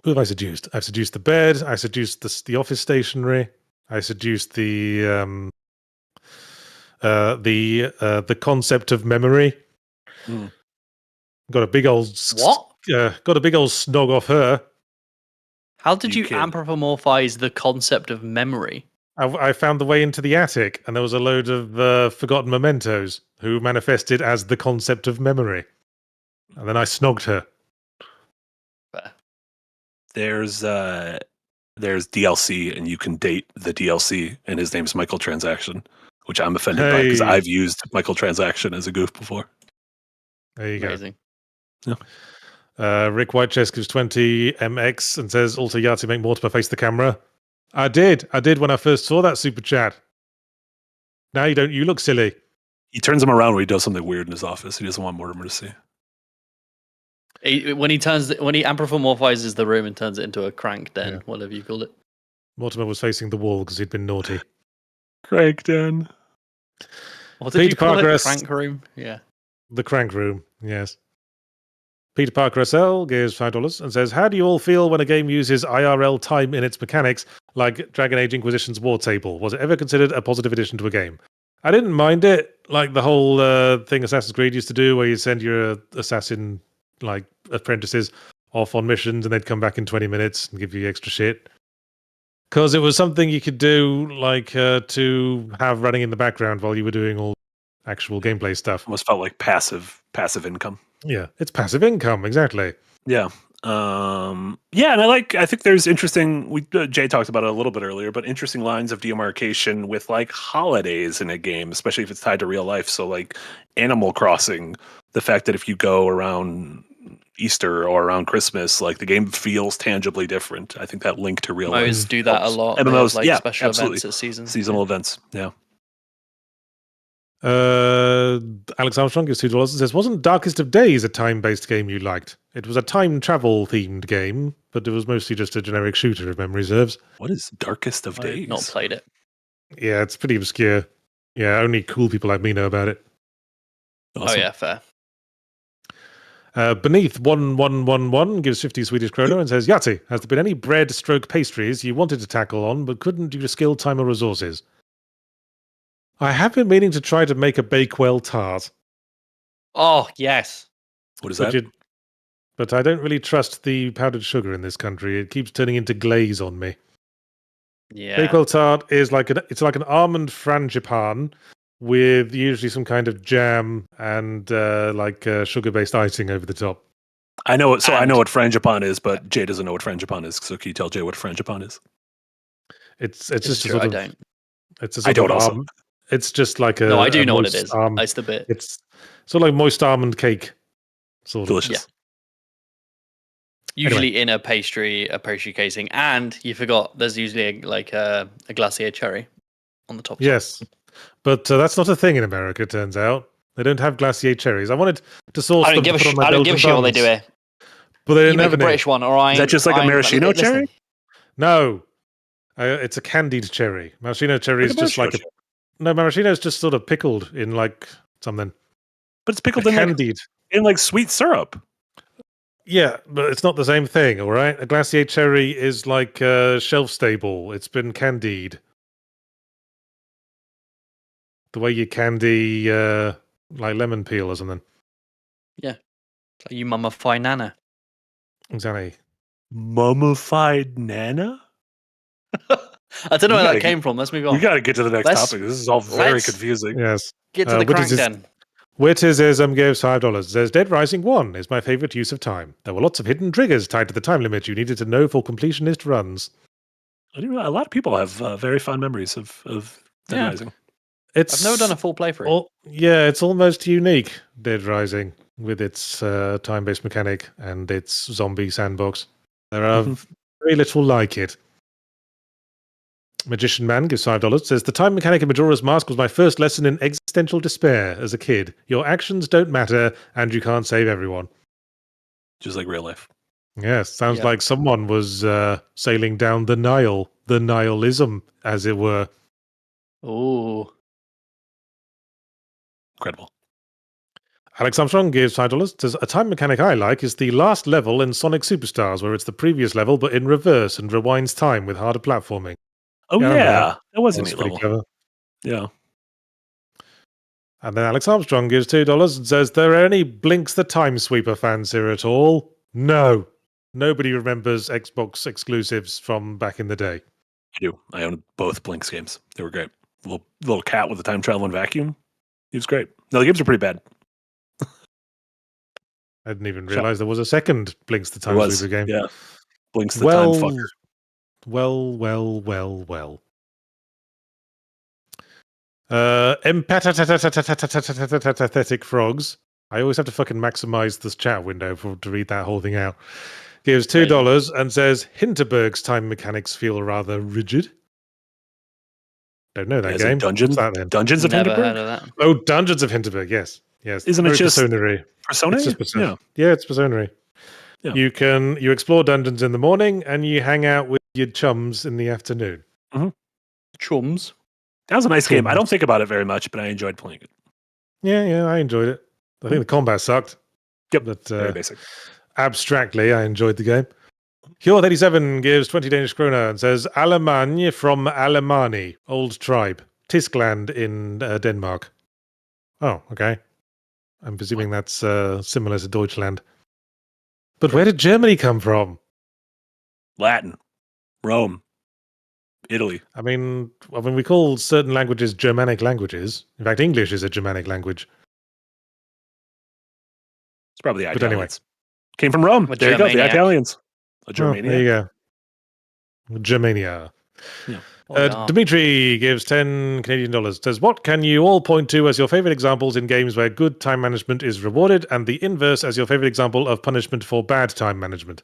Speaker 3: Who have I seduced? I've seduced the bed. I seduced the office stationery. I seduced the concept of memory.
Speaker 4: Hmm.
Speaker 3: Got a big old
Speaker 5: What?
Speaker 3: got a big old snog off her.
Speaker 5: How did
Speaker 4: You
Speaker 5: you
Speaker 4: kid.
Speaker 5: anthropomorphize the concept of memory?
Speaker 3: I found the way into the attic, and there was a load of forgotten mementos who manifested as the concept of memory. And then I snogged her.
Speaker 5: Fair.
Speaker 4: There's DLC, and you can date the DLC, and his name's Michael Transaction, which I'm offended by because
Speaker 3: Hey.
Speaker 4: I've used Michael Transaction as a goof before.
Speaker 3: There you
Speaker 5: Amazing.
Speaker 3: go. Rick Whitechest gives 20 MX and says, also Yahtzee, make Mortimer face the camera. I did when I first saw that super chat. Now you don't. You look silly.
Speaker 4: He turns him around when he does something weird in his office. He doesn't want Mortimer to see.
Speaker 5: When he anthropomorphizes the room and turns it into a crank den,
Speaker 3: Yeah.
Speaker 5: whatever you called it.
Speaker 3: Mortimer was facing the wall because he'd been naughty.
Speaker 4: Craig Den.
Speaker 5: What did
Speaker 3: Peter
Speaker 5: you call
Speaker 3: Parker
Speaker 5: it?
Speaker 3: has-
Speaker 5: Crank room? Yeah.
Speaker 3: The crank room, yes. Peter Parker SL gives $5 and says, how do you all feel when a game uses IRL time in its mechanics, like Dragon Age Inquisition's War Table? Was it ever considered a positive addition to a game? I didn't mind it, like the whole thing Assassin's Creed used to do, where you send your assassin like apprentices off on missions and they'd come back in 20 minutes and give you extra shit. Because it was something you could do, like to have running in the background while you were doing all actual gameplay stuff.
Speaker 4: Almost felt like passive income.
Speaker 3: Yeah, it's passive income, exactly.
Speaker 4: Yeah. And I think there's interesting, Jay talked about it a little bit earlier, but interesting lines of demarcation with like holidays in a game, especially if it's tied to real life. So like Animal Crossing, the fact that if you go around Easter or around Christmas, like the game feels tangibly different. I think that link to real life.
Speaker 5: MMOs do that a
Speaker 4: helps.
Speaker 5: lot. They have,
Speaker 4: MMOs,
Speaker 5: like
Speaker 4: yeah,
Speaker 5: special
Speaker 4: absolutely.
Speaker 5: events at seasons.
Speaker 4: Seasonal events, yeah.
Speaker 3: Alex Armstrong gives $2 and says, wasn't Darkest of Days a time-based game you liked? It was a time travel-themed game, but it was mostly just a generic shooter, if memory serves.
Speaker 4: What is Darkest of
Speaker 5: I've
Speaker 4: Days?
Speaker 5: not played it.
Speaker 3: Yeah, it's pretty obscure. Yeah, only cool people like me know about it.
Speaker 4: Awesome.
Speaker 5: Oh yeah, fair.
Speaker 3: Beneath 1111 gives 50 Swedish krona and says, Yahtzee, has there been any bread stroke pastries you wanted to tackle on but couldn't due to skill, time, or resources? I have been meaning to try to make a Bakewell tart.
Speaker 5: Oh yes.
Speaker 4: What is
Speaker 3: But,
Speaker 4: that?
Speaker 3: but I don't really trust the powdered sugar in this country. It keeps turning into glaze on me.
Speaker 5: Yeah.
Speaker 3: Bakewell tart is like an almond frangipan with usually some kind of jam and sugar-based icing over the top.
Speaker 4: I know it. So I
Speaker 5: And-
Speaker 4: know what frangipane is, but Jay doesn't know what frangipane is. So can you tell Jay what frangipane is?
Speaker 3: It's
Speaker 5: It's
Speaker 3: just a
Speaker 5: true,
Speaker 3: sort
Speaker 5: I
Speaker 3: of.
Speaker 5: don't.
Speaker 3: It's a
Speaker 4: I
Speaker 3: sort
Speaker 4: don't
Speaker 3: of
Speaker 4: also.
Speaker 3: almond. It's just like a.
Speaker 5: No, I do
Speaker 3: a
Speaker 5: know what it
Speaker 3: moist
Speaker 5: is.
Speaker 3: almond-
Speaker 5: That's the bit.
Speaker 3: It's sort of like moist almond cake. Sort of.
Speaker 4: Delicious.
Speaker 5: Yeah. Usually in a pastry casing, and you forgot there's usually a glacier cherry on the top.
Speaker 3: Yes. But that's not a thing in America, it turns out. They don't have glacier cherries. I wanted to source
Speaker 6: I don't
Speaker 3: them
Speaker 6: give
Speaker 3: to
Speaker 6: a
Speaker 3: put on my
Speaker 6: I don't give a
Speaker 3: Belgian
Speaker 6: shit what they do
Speaker 3: buns,
Speaker 6: here.
Speaker 3: but they
Speaker 6: You
Speaker 3: didn't
Speaker 6: make
Speaker 3: have
Speaker 6: a
Speaker 3: any.
Speaker 6: British one, or I.
Speaker 4: Is that just like a maraschino cherry?
Speaker 3: No, it's a candied cherry. Maraschino cherry is just like no. Maraschino is just sort of pickled in like something.
Speaker 4: But it's pickled
Speaker 3: candied
Speaker 4: in like sweet syrup.
Speaker 3: Yeah, but it's not the same thing. All right, a glacier cherry is like shelf stable. It's been candied. The way you candy like lemon peel or something.
Speaker 5: Yeah, like you mummify Nana.
Speaker 3: Exactly.
Speaker 4: Mummified Nana?
Speaker 5: I don't know where that came from. Let's move on.
Speaker 4: We got to get to the next topic. This is all very confusing.
Speaker 3: Yes.
Speaker 5: Get to the crank then.
Speaker 3: Witticism gives $5. Says Dead Rising 1 is my favorite use of time. There were lots of hidden triggers tied to the time limit you needed to know for completionist runs.
Speaker 4: I didn't realize a lot of people have very fond memories of Dead Rising.
Speaker 5: I've never done a full playthrough.
Speaker 3: It's almost unique, Dead Rising, with its time-based mechanic and its zombie sandbox. There are very little like it. Magician Man gives $5. Says the time mechanic in Majora's Mask was my first lesson in existential despair as a kid. Your actions don't matter, and you can't save everyone.
Speaker 4: Just like real life.
Speaker 3: Yes, sounds like someone was sailing down the Nile, the nihilism, as it were.
Speaker 5: Ooh.
Speaker 4: Incredible.
Speaker 3: Alex Armstrong gives $5. Says a time mechanic I like is the last level in Sonic Superstars, where it's the previous level but in reverse and rewinds time with harder platforming.
Speaker 4: Oh yeah, that was a neat
Speaker 3: pretty
Speaker 4: level.
Speaker 3: clever.
Speaker 4: Yeah.
Speaker 3: And then Alex Armstrong gives $2 and says, there are any Blinks the Time Sweeper fans here at all? No. Nobody remembers Xbox exclusives from back in the day.
Speaker 4: I do. I own both Blinks games. They were great. Little cat with a time traveling vacuum. He was great. No, the games are pretty bad.
Speaker 3: I didn't even realize there was a second Blinks the Time Sweeper game.
Speaker 4: Yeah. Blinks the Time Fucker.
Speaker 3: Well. Empathetic frogs. I always have to fucking maximize this chat window to read that whole thing out. Gives $2 and says Hinterberg's time mechanics feel rather rigid. Don't know that game.
Speaker 4: Dungeons of
Speaker 5: Never
Speaker 4: Hinterberg?
Speaker 5: heard of that.
Speaker 3: Oh, Dungeons of Hinterberg. Yes.
Speaker 4: Isn't it just
Speaker 3: Persona-y?
Speaker 4: Persona?
Speaker 3: It's just Persona. Yeah, it's Persona-y. Yeah. You explore dungeons in the morning and you hang out with your chums in the afternoon.
Speaker 4: Mm-hmm.
Speaker 5: Chums.
Speaker 4: That was a nice game. I don't think about it very much, but I enjoyed playing it.
Speaker 3: Yeah, I enjoyed it. I think the combat sucked.
Speaker 4: Yep,
Speaker 3: but
Speaker 4: very basic.
Speaker 3: Abstractly, I enjoyed the game. Hjort87 gives 20 Danish kroner and says Allemagne from Alemani, old tribe, Tyskland in Denmark. Oh, okay. I'm presuming that's similar to Deutschland. But where did Germany come from?
Speaker 4: Latin, Rome, Italy.
Speaker 3: I mean, we call certain languages Germanic languages. In fact, English is a Germanic language.
Speaker 4: It's probably the
Speaker 3: But anyway.
Speaker 4: Italians. Came from Rome. There you go, the Italians.
Speaker 3: There you go. Germania.
Speaker 4: Yeah.
Speaker 3: Dimitri gives 10 Canadian dollars. Says, what can you all point to as your favorite examples in games where good time management is rewarded, and the inverse as your favorite example of punishment for bad time management?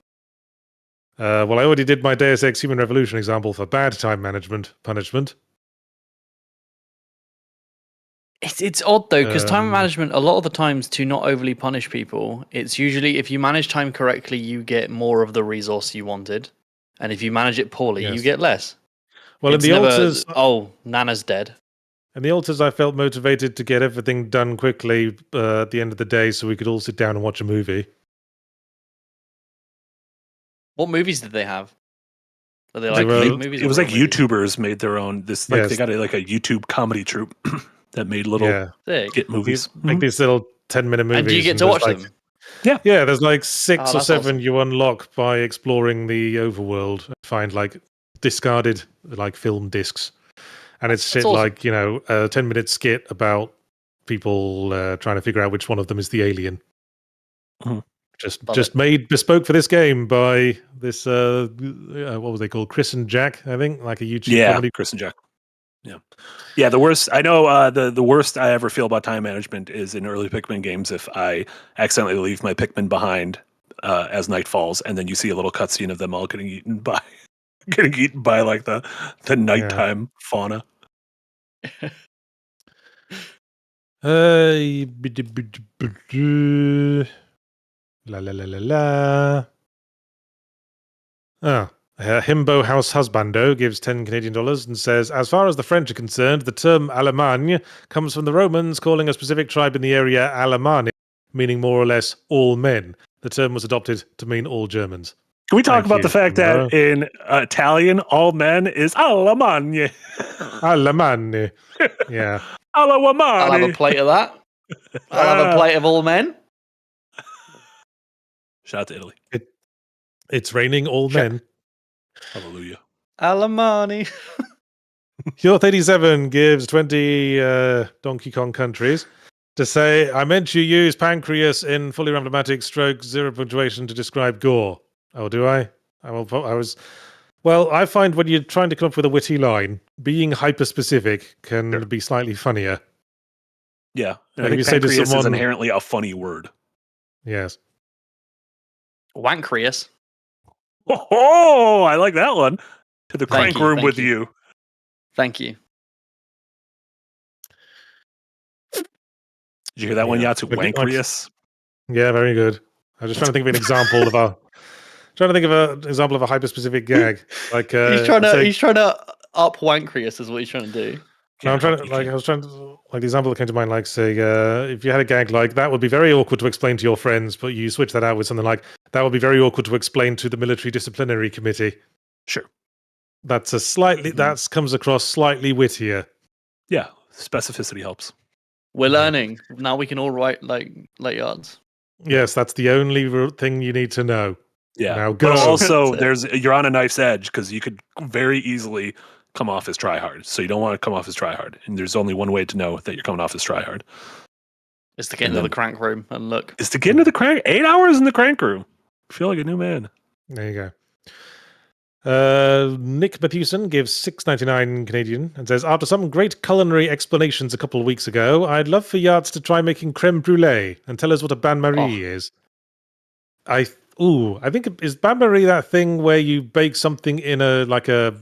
Speaker 3: Well, I already did my Deus Ex Human Revolution example for bad time management punishment.
Speaker 5: It's odd though, because time management, a lot of the times, to not overly punish people, it's usually if you manage time correctly, you get more of the resource you wanted, and if you manage it poorly, you get less.
Speaker 3: Well,
Speaker 5: it's
Speaker 3: in the
Speaker 5: never,
Speaker 3: altars,
Speaker 5: Nana's dead.
Speaker 3: In the altars, I felt motivated to get everything done quickly at the end of the day, so we could all sit down and watch a movie.
Speaker 5: What movies did they have? Are they
Speaker 4: like
Speaker 5: movies?
Speaker 4: It was like YouTubers made their own. They got a YouTube comedy troupe that made little skit movies.
Speaker 3: Like these little 10-minute movies.
Speaker 5: And do you get to watch them?
Speaker 3: Yeah, there's like 6 or 7 you unlock by exploring the overworld and find like discarded like film discs. And it's shit awesome. Like, a 10-minute skit about people trying to figure out which one of them is the alien.
Speaker 4: Mm-hmm.
Speaker 3: Just made bespoke for this game by this what was they called? Chris and Jack, I think, like a YouTube comedy.
Speaker 4: Chris and Jack. Yeah. The worst I know. The worst I ever feel about time management is in early Pikmin games. If I accidentally leave my Pikmin behind as night falls, and then you see a little cutscene of them all getting eaten by like the nighttime fauna.
Speaker 3: La la la la la. Himbo House Husbando gives 10 Canadian dollars and says, as far as the French are concerned, the term Allemagne comes from the Romans calling a specific tribe in the area Alemanni, meaning more or less all men. The term was adopted to mean all Germans.
Speaker 4: Can we talk about the fact that in Italian, all men is Allemagne?
Speaker 3: Alemanni. Yeah.
Speaker 4: Allemagne.
Speaker 5: I'll have a plate of that. I'll have a plate of all men.
Speaker 4: Shout out to Italy.
Speaker 3: It's raining all men.
Speaker 4: Hallelujah.
Speaker 5: Alamani.
Speaker 3: Hjort87 gives 20 Donkey Kong countries to say, I meant you use pancreas in fully random stroke 0 punctuation to describe gore. Oh, do I? Well, I find when you're trying to come up with a witty line, being hyper-specific can be slightly funnier.
Speaker 4: Yeah.
Speaker 3: Like
Speaker 4: I think
Speaker 3: if you say to
Speaker 4: pancreas is
Speaker 3: someone-
Speaker 4: inherently a funny word.
Speaker 3: Yes.
Speaker 5: Wankrius.
Speaker 4: Oh, I like that one. To the
Speaker 5: Thank
Speaker 4: crank
Speaker 5: you,
Speaker 4: room
Speaker 5: thank
Speaker 4: with
Speaker 5: you.
Speaker 4: you.
Speaker 5: Thank you.
Speaker 4: Did you hear that one, Yahtzee? Wankrius?
Speaker 3: Yeah, very good. I was just trying to think of an example of a hyper-specific gag. Like
Speaker 5: He's trying to up Wankrius is what he's trying to do.
Speaker 3: No, the example that came to mind, like, say, if you had a gag like, that would be very awkward to explain to your friends, but you switch that out with something like, that would be very awkward to explain to the military disciplinary committee.
Speaker 4: Sure.
Speaker 3: That's that comes across slightly wittier.
Speaker 4: Yeah, specificity helps.
Speaker 5: We're learning. Now we can all write like late yards.
Speaker 3: Yes, that's the only thing you need to know.
Speaker 4: Yeah.
Speaker 3: Now go.
Speaker 4: But also, you're on a knife's edge because you could very easily come off as tryhard. So you don't want to come off as tryhard. And there's only one way to know that you're coming off as tryhard.
Speaker 5: It's to get into the crank room and look.
Speaker 4: It's to get into the crank. 8 hours in the crank room. I feel like a new man.
Speaker 3: There you go. Nick Mathewson gives $6.99 Canadian and says, after some great culinary explanations a couple of weeks ago, I'd love for Yards to try making creme brulee and tell us what a bain-marie is. I think, is bain-marie that thing where you bake something in a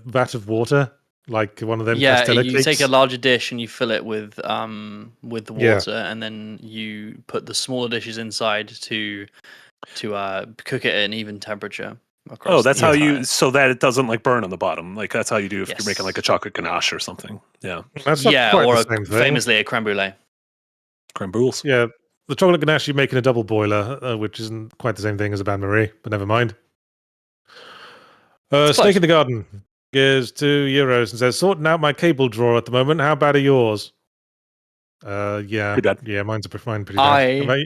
Speaker 3: vat of water? Like one of them Castella
Speaker 5: you
Speaker 3: cakes?
Speaker 5: take a larger dish and you fill it with the water, and then you put the smaller dishes inside to cook it at an even temperature.
Speaker 4: Oh, that's how so that it doesn't like burn on the bottom. Like that's how you do if you're making like a chocolate ganache or something. Yeah,
Speaker 3: that's not quite
Speaker 5: or
Speaker 3: the same thing.
Speaker 5: Famously a creme brulee.
Speaker 4: Creme brules.
Speaker 3: Yeah, the chocolate ganache you make in a double boiler, which isn't quite the same thing as a bain-marie, but never mind. Snake in the Garden gives €2 and says, sorting out my cable drawer at the moment. How bad are yours? Yeah,
Speaker 4: pretty bad.
Speaker 3: Yeah, mine's pretty bad.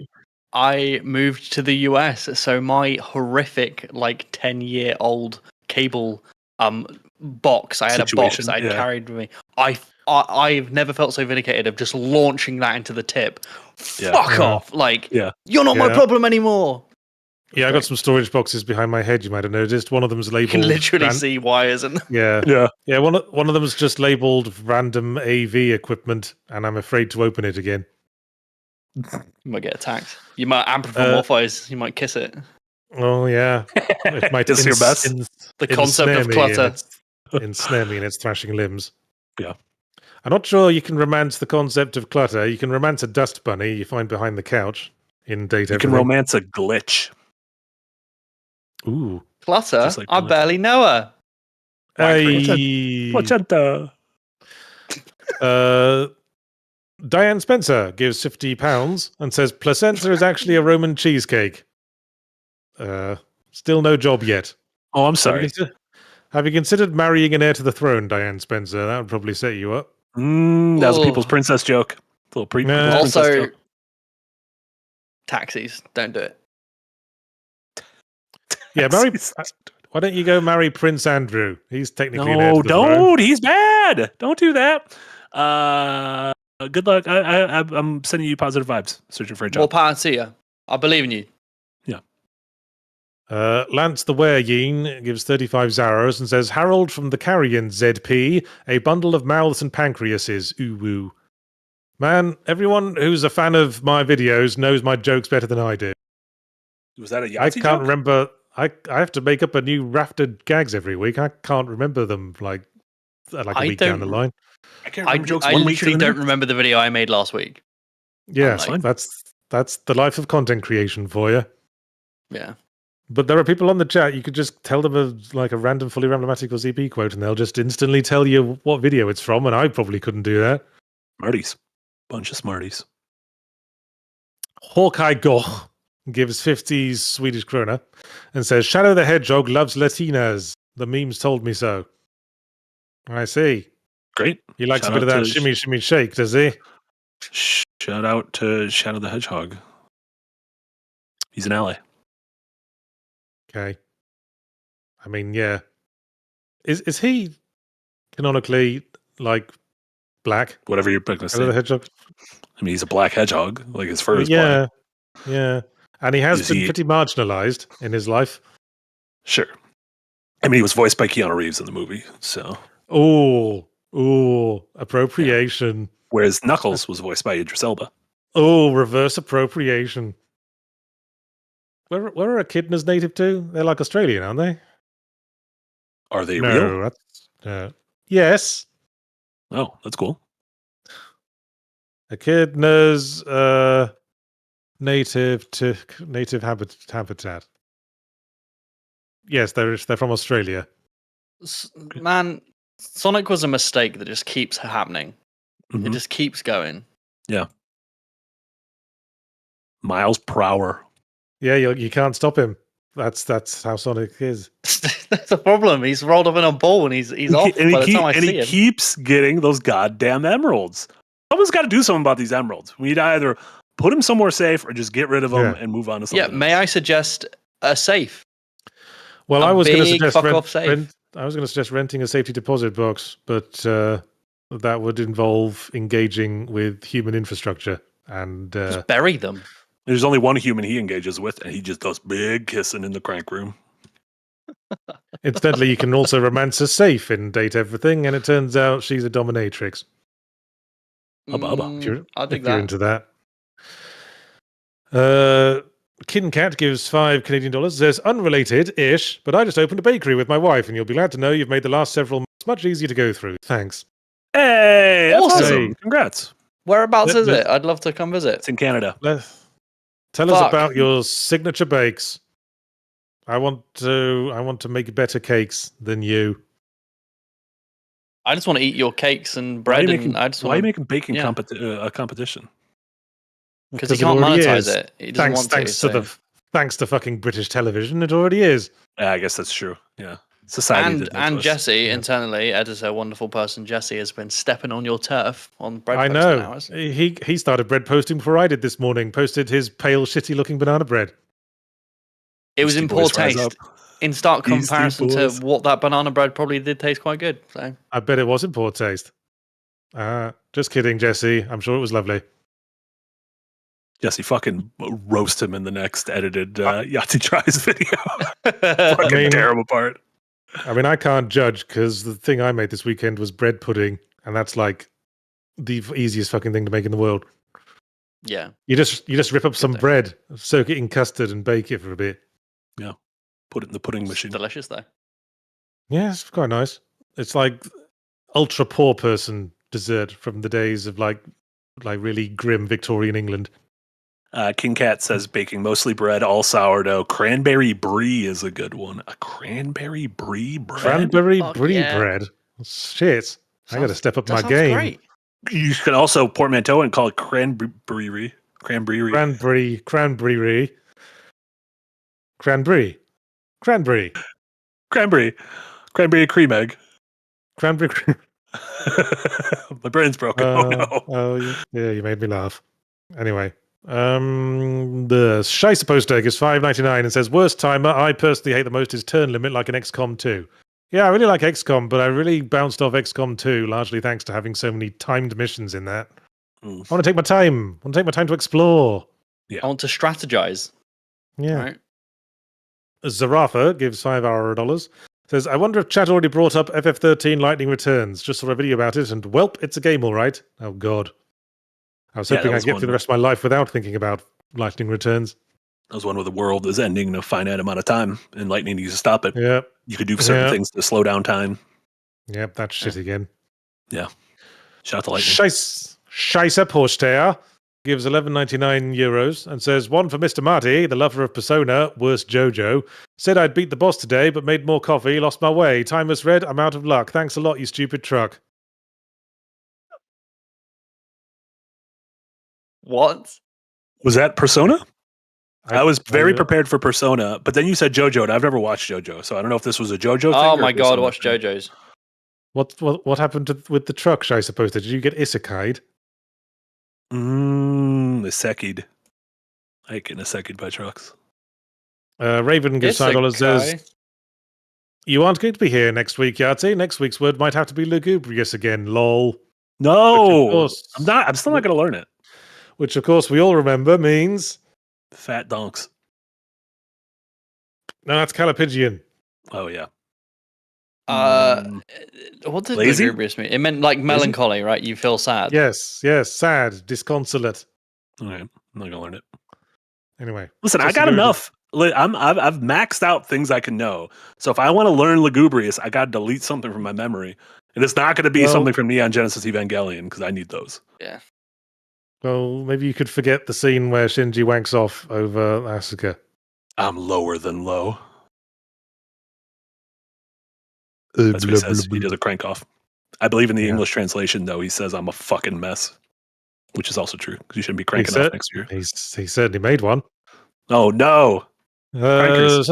Speaker 5: I moved to the US, so my horrific 10-year-old cable box. I had a box that I carried with me. I've never felt so vindicated of just launching that into the tip. Fuck off! You're not my problem anymore.
Speaker 3: Yeah, I got some storage boxes behind my head. You might have noticed. One of them's labeled.
Speaker 5: You can literally see wires in them.
Speaker 3: Yeah. One of them's just labeled random AV equipment, and I'm afraid to open it again.
Speaker 5: You might get attacked. You might anthropomorphize. You might kiss it.
Speaker 3: Oh yeah, it might
Speaker 4: your best.
Speaker 5: The concept of clutter.
Speaker 3: Ensnare me in its thrashing limbs.
Speaker 4: Yeah.
Speaker 3: I'm not sure you can romance the concept of clutter. You can romance a dust bunny you find behind the couch in data.
Speaker 4: You can romance a glitch.
Speaker 3: Ooh.
Speaker 5: Clutter? I barely know her.
Speaker 3: Hey. Diane Spencer gives £50 and says placenta is actually a Roman cheesecake. Still no job yet.
Speaker 4: Oh, I'm sorry.
Speaker 3: Have you considered marrying an heir to the throne, Diane Spencer? That would probably set you up.
Speaker 4: That was a People's Princess joke. A little
Speaker 5: Also,
Speaker 4: joke.
Speaker 5: Taxis. Don't do it.
Speaker 3: Yeah, why don't you go marry Prince Andrew? He's technically an heir to the
Speaker 4: throne.
Speaker 3: throne.
Speaker 4: He's bad. Don't do that. Good luck. I'm sending you positive vibes. Searching for a job.
Speaker 5: More power to you. I believe in you.
Speaker 4: Yeah.
Speaker 3: Lance the Wereyeen gives 35 Zaros and says, Harold from the Carrion ZP, a bundle of mouths and pancreases. Ooh woo. Man, everyone who's a fan of my videos knows my jokes better than I do.
Speaker 4: Was that a Yahtzee
Speaker 3: I can't
Speaker 4: joke?
Speaker 3: remember. I have to make up a new raft of gags every week. I can't remember them a week down the line.
Speaker 4: I can't remember jokes
Speaker 5: I
Speaker 4: 1 week
Speaker 5: literally
Speaker 4: to the
Speaker 5: don't
Speaker 4: next.
Speaker 5: remember the video I made last week.
Speaker 3: Yeah,
Speaker 5: Like,
Speaker 3: that's the life of content creation for you.
Speaker 5: yeah.
Speaker 3: But there are people on the chat, you could just tell them a random fully randomatic or ZP quote and they'll just instantly tell you what video it's from, and I probably couldn't do that.
Speaker 4: Marty's. Bunch of smarties.
Speaker 3: Hawkeye Goch gives 50 Swedish krona and says, Shadow the Hedgehog loves Latinas. The memes told me so. I see.
Speaker 4: Great.
Speaker 3: He likes
Speaker 4: Shout
Speaker 3: a bit of
Speaker 4: out
Speaker 3: that
Speaker 4: to-
Speaker 3: shimmy, shimmy, shake, does he?
Speaker 4: Shout out to Shadow the Hedgehog. He's an ally.
Speaker 3: Okay. I mean, yeah. Is he canonically like black?
Speaker 4: Whatever you're going to
Speaker 3: Shadow the
Speaker 4: say.
Speaker 3: Hedgehog?
Speaker 4: I mean, he's a black hedgehog. Like his fur is
Speaker 3: Yeah,
Speaker 4: black.
Speaker 3: yeah. And he has
Speaker 4: Is
Speaker 3: been
Speaker 4: he-
Speaker 3: pretty marginalized in his life.
Speaker 4: Sure. I mean, he was voiced by Keanu Reeves in the movie. So,
Speaker 3: Oh, appropriation.
Speaker 4: whereas Knuckles was voiced by Idris Elba.
Speaker 3: Oh, reverse appropriation. Where are echidnas native to? They're like Australian, aren't they?
Speaker 4: Are they
Speaker 3: no,
Speaker 4: real?
Speaker 3: that's yes.
Speaker 4: Oh, that's cool.
Speaker 3: Echidnas, native habitat. Yes, they're from Australia.
Speaker 5: Man, Sonic was a mistake that just keeps happening. It
Speaker 4: Mhm.
Speaker 5: just keeps going.
Speaker 4: Miles per hour.
Speaker 3: Yeah, you can't stop him. That's how Sonic is.
Speaker 5: That's a problem. He's rolled up in a ball and he's off by the time I see
Speaker 4: he
Speaker 5: him.
Speaker 4: keeps getting those goddamn emeralds. Someone's got to do something about these emeralds. We need to either put him somewhere safe or just get rid of them
Speaker 3: Yeah.
Speaker 4: and move on to something
Speaker 5: Yeah, may
Speaker 4: else.
Speaker 5: I suggest a safe?
Speaker 3: Well,
Speaker 5: A
Speaker 3: I was going to
Speaker 5: big
Speaker 3: suggest
Speaker 5: fuck-off safe.
Speaker 3: I was going to suggest renting a safety deposit box, but that would involve engaging with human infrastructure. And
Speaker 5: Just bury them.
Speaker 4: There's only one human he engages with, and he just does big kissing in the crank room.
Speaker 3: incidentally, you can also romance a safe in Date Everything, and it turns out she's a dominatrix.
Speaker 4: Hubba hubba.
Speaker 5: I think
Speaker 3: If you're
Speaker 5: that.
Speaker 3: into that. Kin Cat gives $5 Canadian. Says unrelated-ish, but I just opened a bakery with my wife, and you'll be glad to know you've made the last several months much easier to go through. Thanks.
Speaker 4: Hey, that's
Speaker 5: Awesome.
Speaker 4: awesome. Congrats.
Speaker 5: Whereabouts
Speaker 3: Let-
Speaker 5: is
Speaker 3: let-
Speaker 5: it? I'd love to come visit.
Speaker 4: It's in Canada.
Speaker 3: Tell us
Speaker 5: Fuck.
Speaker 3: about your signature bakes. I want to make better cakes than you.
Speaker 5: I just want to eat your cakes and
Speaker 4: Why are
Speaker 5: bread,
Speaker 4: you
Speaker 5: and
Speaker 4: making,
Speaker 5: I just
Speaker 4: why are you
Speaker 5: want
Speaker 4: making baking
Speaker 5: yeah.
Speaker 4: a competition?
Speaker 5: because he
Speaker 3: it
Speaker 5: can't
Speaker 3: already
Speaker 5: monetize
Speaker 3: is.
Speaker 5: it. He doesn't want to.
Speaker 3: Thanks to fucking British television, it already is.
Speaker 4: Yeah, I guess that's true. Yeah. Society did that to
Speaker 5: And
Speaker 4: us.
Speaker 5: Jesse
Speaker 3: Yeah.
Speaker 5: internally, editor, wonderful person Jesse, has been stepping on your turf on bread
Speaker 3: I
Speaker 5: posting
Speaker 3: know.
Speaker 5: hours.
Speaker 3: He started bread posting before I did this morning. Posted his pale, shitty looking banana bread.
Speaker 5: It was
Speaker 4: Beastie
Speaker 5: in poor
Speaker 4: Boys rise
Speaker 5: taste,
Speaker 4: up.
Speaker 5: in stark
Speaker 4: Beastie
Speaker 5: comparison to
Speaker 4: Boys.
Speaker 5: what that banana bread probably did taste quite good. So
Speaker 3: I bet it was in poor taste. Just kidding, Jesse. I'm sure it was lovely.
Speaker 4: Jesse, fucking roast him in the next edited Yahtzee Tries video. Fucking
Speaker 3: mean-
Speaker 4: terrible part.
Speaker 3: I mean, I can't judge because the thing I made this weekend was bread pudding, and that's like the easiest fucking thing to make in the world.
Speaker 5: yeah,
Speaker 3: You just rip up some
Speaker 5: thing.
Speaker 3: bread, soak it in custard, and bake it for a bit.
Speaker 4: Put it in the pudding
Speaker 5: it's
Speaker 4: machine.
Speaker 5: delicious though.
Speaker 3: Yeah, it's quite nice. It's like ultra poor person dessert from the days of like really grim Victorian England.
Speaker 4: King Cat says baking mostly bread, all sourdough. Cranberry brie is a good one. A cranberry brie bread?
Speaker 3: Cranberry
Speaker 5: Fuck
Speaker 3: brie
Speaker 5: yeah.
Speaker 3: bread. Shit, I got to
Speaker 5: Sounds-
Speaker 3: step up
Speaker 5: that
Speaker 3: my
Speaker 5: sounds
Speaker 3: game.
Speaker 5: Great.
Speaker 4: You can also portmanteau and call it cranberry. Cranberry.
Speaker 3: Cranberry, cranberry
Speaker 4: Cream egg.
Speaker 3: cranberry.
Speaker 4: My brain's broken. Oh no.
Speaker 3: Oh, yeah, you made me laugh. Anyway, the Scheisse poster gives $5.99 and says, worst timer I personally hate the most is turn limit like an XCOM 2. Yeah, I really like XCOM, but I really bounced off XCOM 2, largely thanks to having so many timed missions in that.
Speaker 4: Mm.
Speaker 3: I want to take my time. I want to take my time to explore.
Speaker 5: I want to strategize.
Speaker 3: Yeah.
Speaker 5: Right.
Speaker 3: Zarafa gives $5. Says, I wonder if chat already brought up FF13 Lightning Returns. Just saw a video about it, and welp, it's a game, all right. Oh, God. I was
Speaker 4: Yeah,
Speaker 3: hoping
Speaker 4: that
Speaker 3: I'd
Speaker 4: was
Speaker 3: get
Speaker 4: one.
Speaker 3: through the rest of my life without thinking about Lightning Returns.
Speaker 4: That was one where the world is ending in a finite amount of time, and lightning needs to stop it.
Speaker 3: Yep.
Speaker 4: You could do certain
Speaker 3: Yeah.
Speaker 4: things to slow down time.
Speaker 3: Yep, that's shit again.
Speaker 4: Shout out to lightning.
Speaker 3: Scheisse Poster gives 11.99 euros and says, one for Mr. Marty, the lover of Persona, worst Jojo. Said I'd beat the boss today, but made more coffee, lost my way. Time was red, I'm out of luck. Thanks a lot, you stupid truck.
Speaker 5: What?
Speaker 4: Was that Persona? I was very
Speaker 3: I-
Speaker 4: prepared for Persona, but then you said JoJo, and I've never watched JoJo, so I don't know if this was a JoJo thing.
Speaker 5: Oh
Speaker 4: or
Speaker 5: my
Speaker 4: if there's
Speaker 5: god,
Speaker 4: some
Speaker 5: watch
Speaker 4: thing.
Speaker 5: JoJo's.
Speaker 3: What happened with the truck, I suppose? Did you get isekai'd?
Speaker 4: Iseki'd. I hate getting iseki'd by trucks.
Speaker 3: Raven gives $5, says,
Speaker 5: Isekai.
Speaker 3: you aren't going to be here next week, Yahtzee. Next week's word might have to be lugubrious again, lol.
Speaker 4: No,
Speaker 3: course-
Speaker 4: I'm not. I'm still not going to learn it.
Speaker 3: Which, of course, we all remember means...
Speaker 4: Fat donks.
Speaker 3: No, that's Calipigian.
Speaker 4: Oh yeah.
Speaker 5: What did
Speaker 4: Lazy?
Speaker 5: lugubrious mean? It meant like melancholy, right? You feel sad.
Speaker 3: Yes, sad, disconsolate.
Speaker 4: All right, I'm not gonna learn it.
Speaker 3: Anyway.
Speaker 4: Listen,
Speaker 3: So
Speaker 4: I got
Speaker 3: Sigurd-
Speaker 4: enough. I've maxed out things I can know. So if I want to learn lugubrious, I got to delete something from my memory, and it's not going to be
Speaker 3: Well-
Speaker 4: something from Neon Genesis Evangelion because I need those.
Speaker 5: Yeah.
Speaker 3: Well, maybe you could forget the scene where Shinji wanks off over Asuka.
Speaker 4: I'm lower than low. That's what he says. He does a crank off. I believe in the
Speaker 3: Yeah.
Speaker 4: English translation, though. He says I'm a fucking mess, which is also true because you shouldn't be cranking off next year.
Speaker 3: He certainly made one.
Speaker 4: Oh no! Prankers.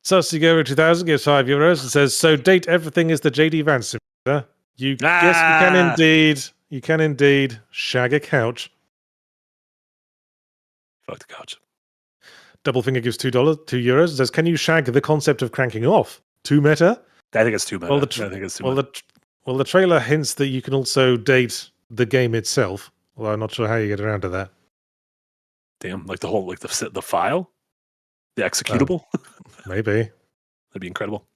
Speaker 3: Such Go 2000 gives €5 and says, so date everything is the JD Vance simulator. Yes, you can indeed shag a couch.
Speaker 4: Fuck the couch.
Speaker 3: Doublefinger gives €2 and says, can you shag the concept of cranking off? Too meta?
Speaker 4: I think it's too meta.
Speaker 3: Well,
Speaker 4: I think it's too
Speaker 3: Well,
Speaker 4: meta.
Speaker 3: the trailer hints that you can also date the game itself. Although I'm not sure how you get around to that.
Speaker 4: Damn, like the whole the file, the executable.
Speaker 3: Maybe.
Speaker 4: That'd be incredible.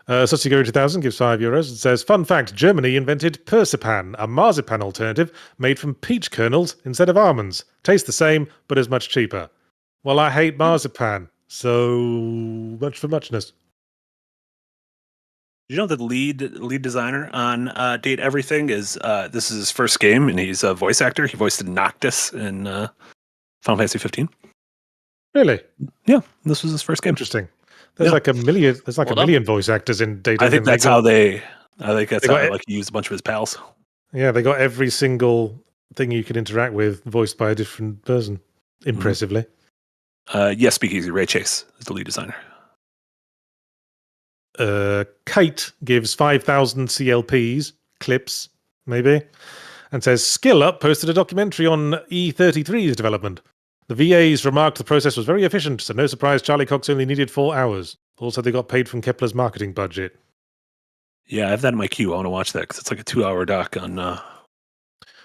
Speaker 3: Susiguri 2000 gives €5 and says, fun fact, Germany invented Persipan, a marzipan alternative made from peach kernels instead of almonds. Tastes the same, but is much cheaper. Well, I hate marzipan, so much for muchness.
Speaker 4: You know the lead designer on Date Everything is this is his first game, and he's a voice actor. He voiced Noctis in Final Fantasy 15.
Speaker 3: Really?
Speaker 4: Yeah, this was his first game.
Speaker 3: Interesting. There's
Speaker 4: Yeah.
Speaker 3: like a million. There's like
Speaker 5: Well
Speaker 3: a million voice actors in Data.
Speaker 4: I think that's how they. I think that's
Speaker 3: They
Speaker 4: how
Speaker 3: got it-
Speaker 4: like he used a bunch of his pals.
Speaker 3: Yeah, they got every single thing you can interact with voiced by a different person. Impressively.
Speaker 4: Yes, Speakeasy Ray Chase is the lead designer.
Speaker 3: Kite gives 5,000 CLPs, clips, maybe, and says Skill Up posted a documentary on E33's development. The VAs remarked the process was very efficient, so no surprise Charlie Cox only needed 4 hours. Also, they got paid from Kepler's marketing budget.
Speaker 4: Yeah, I have that in my queue. I want to watch that because it's like a 2-hour doc on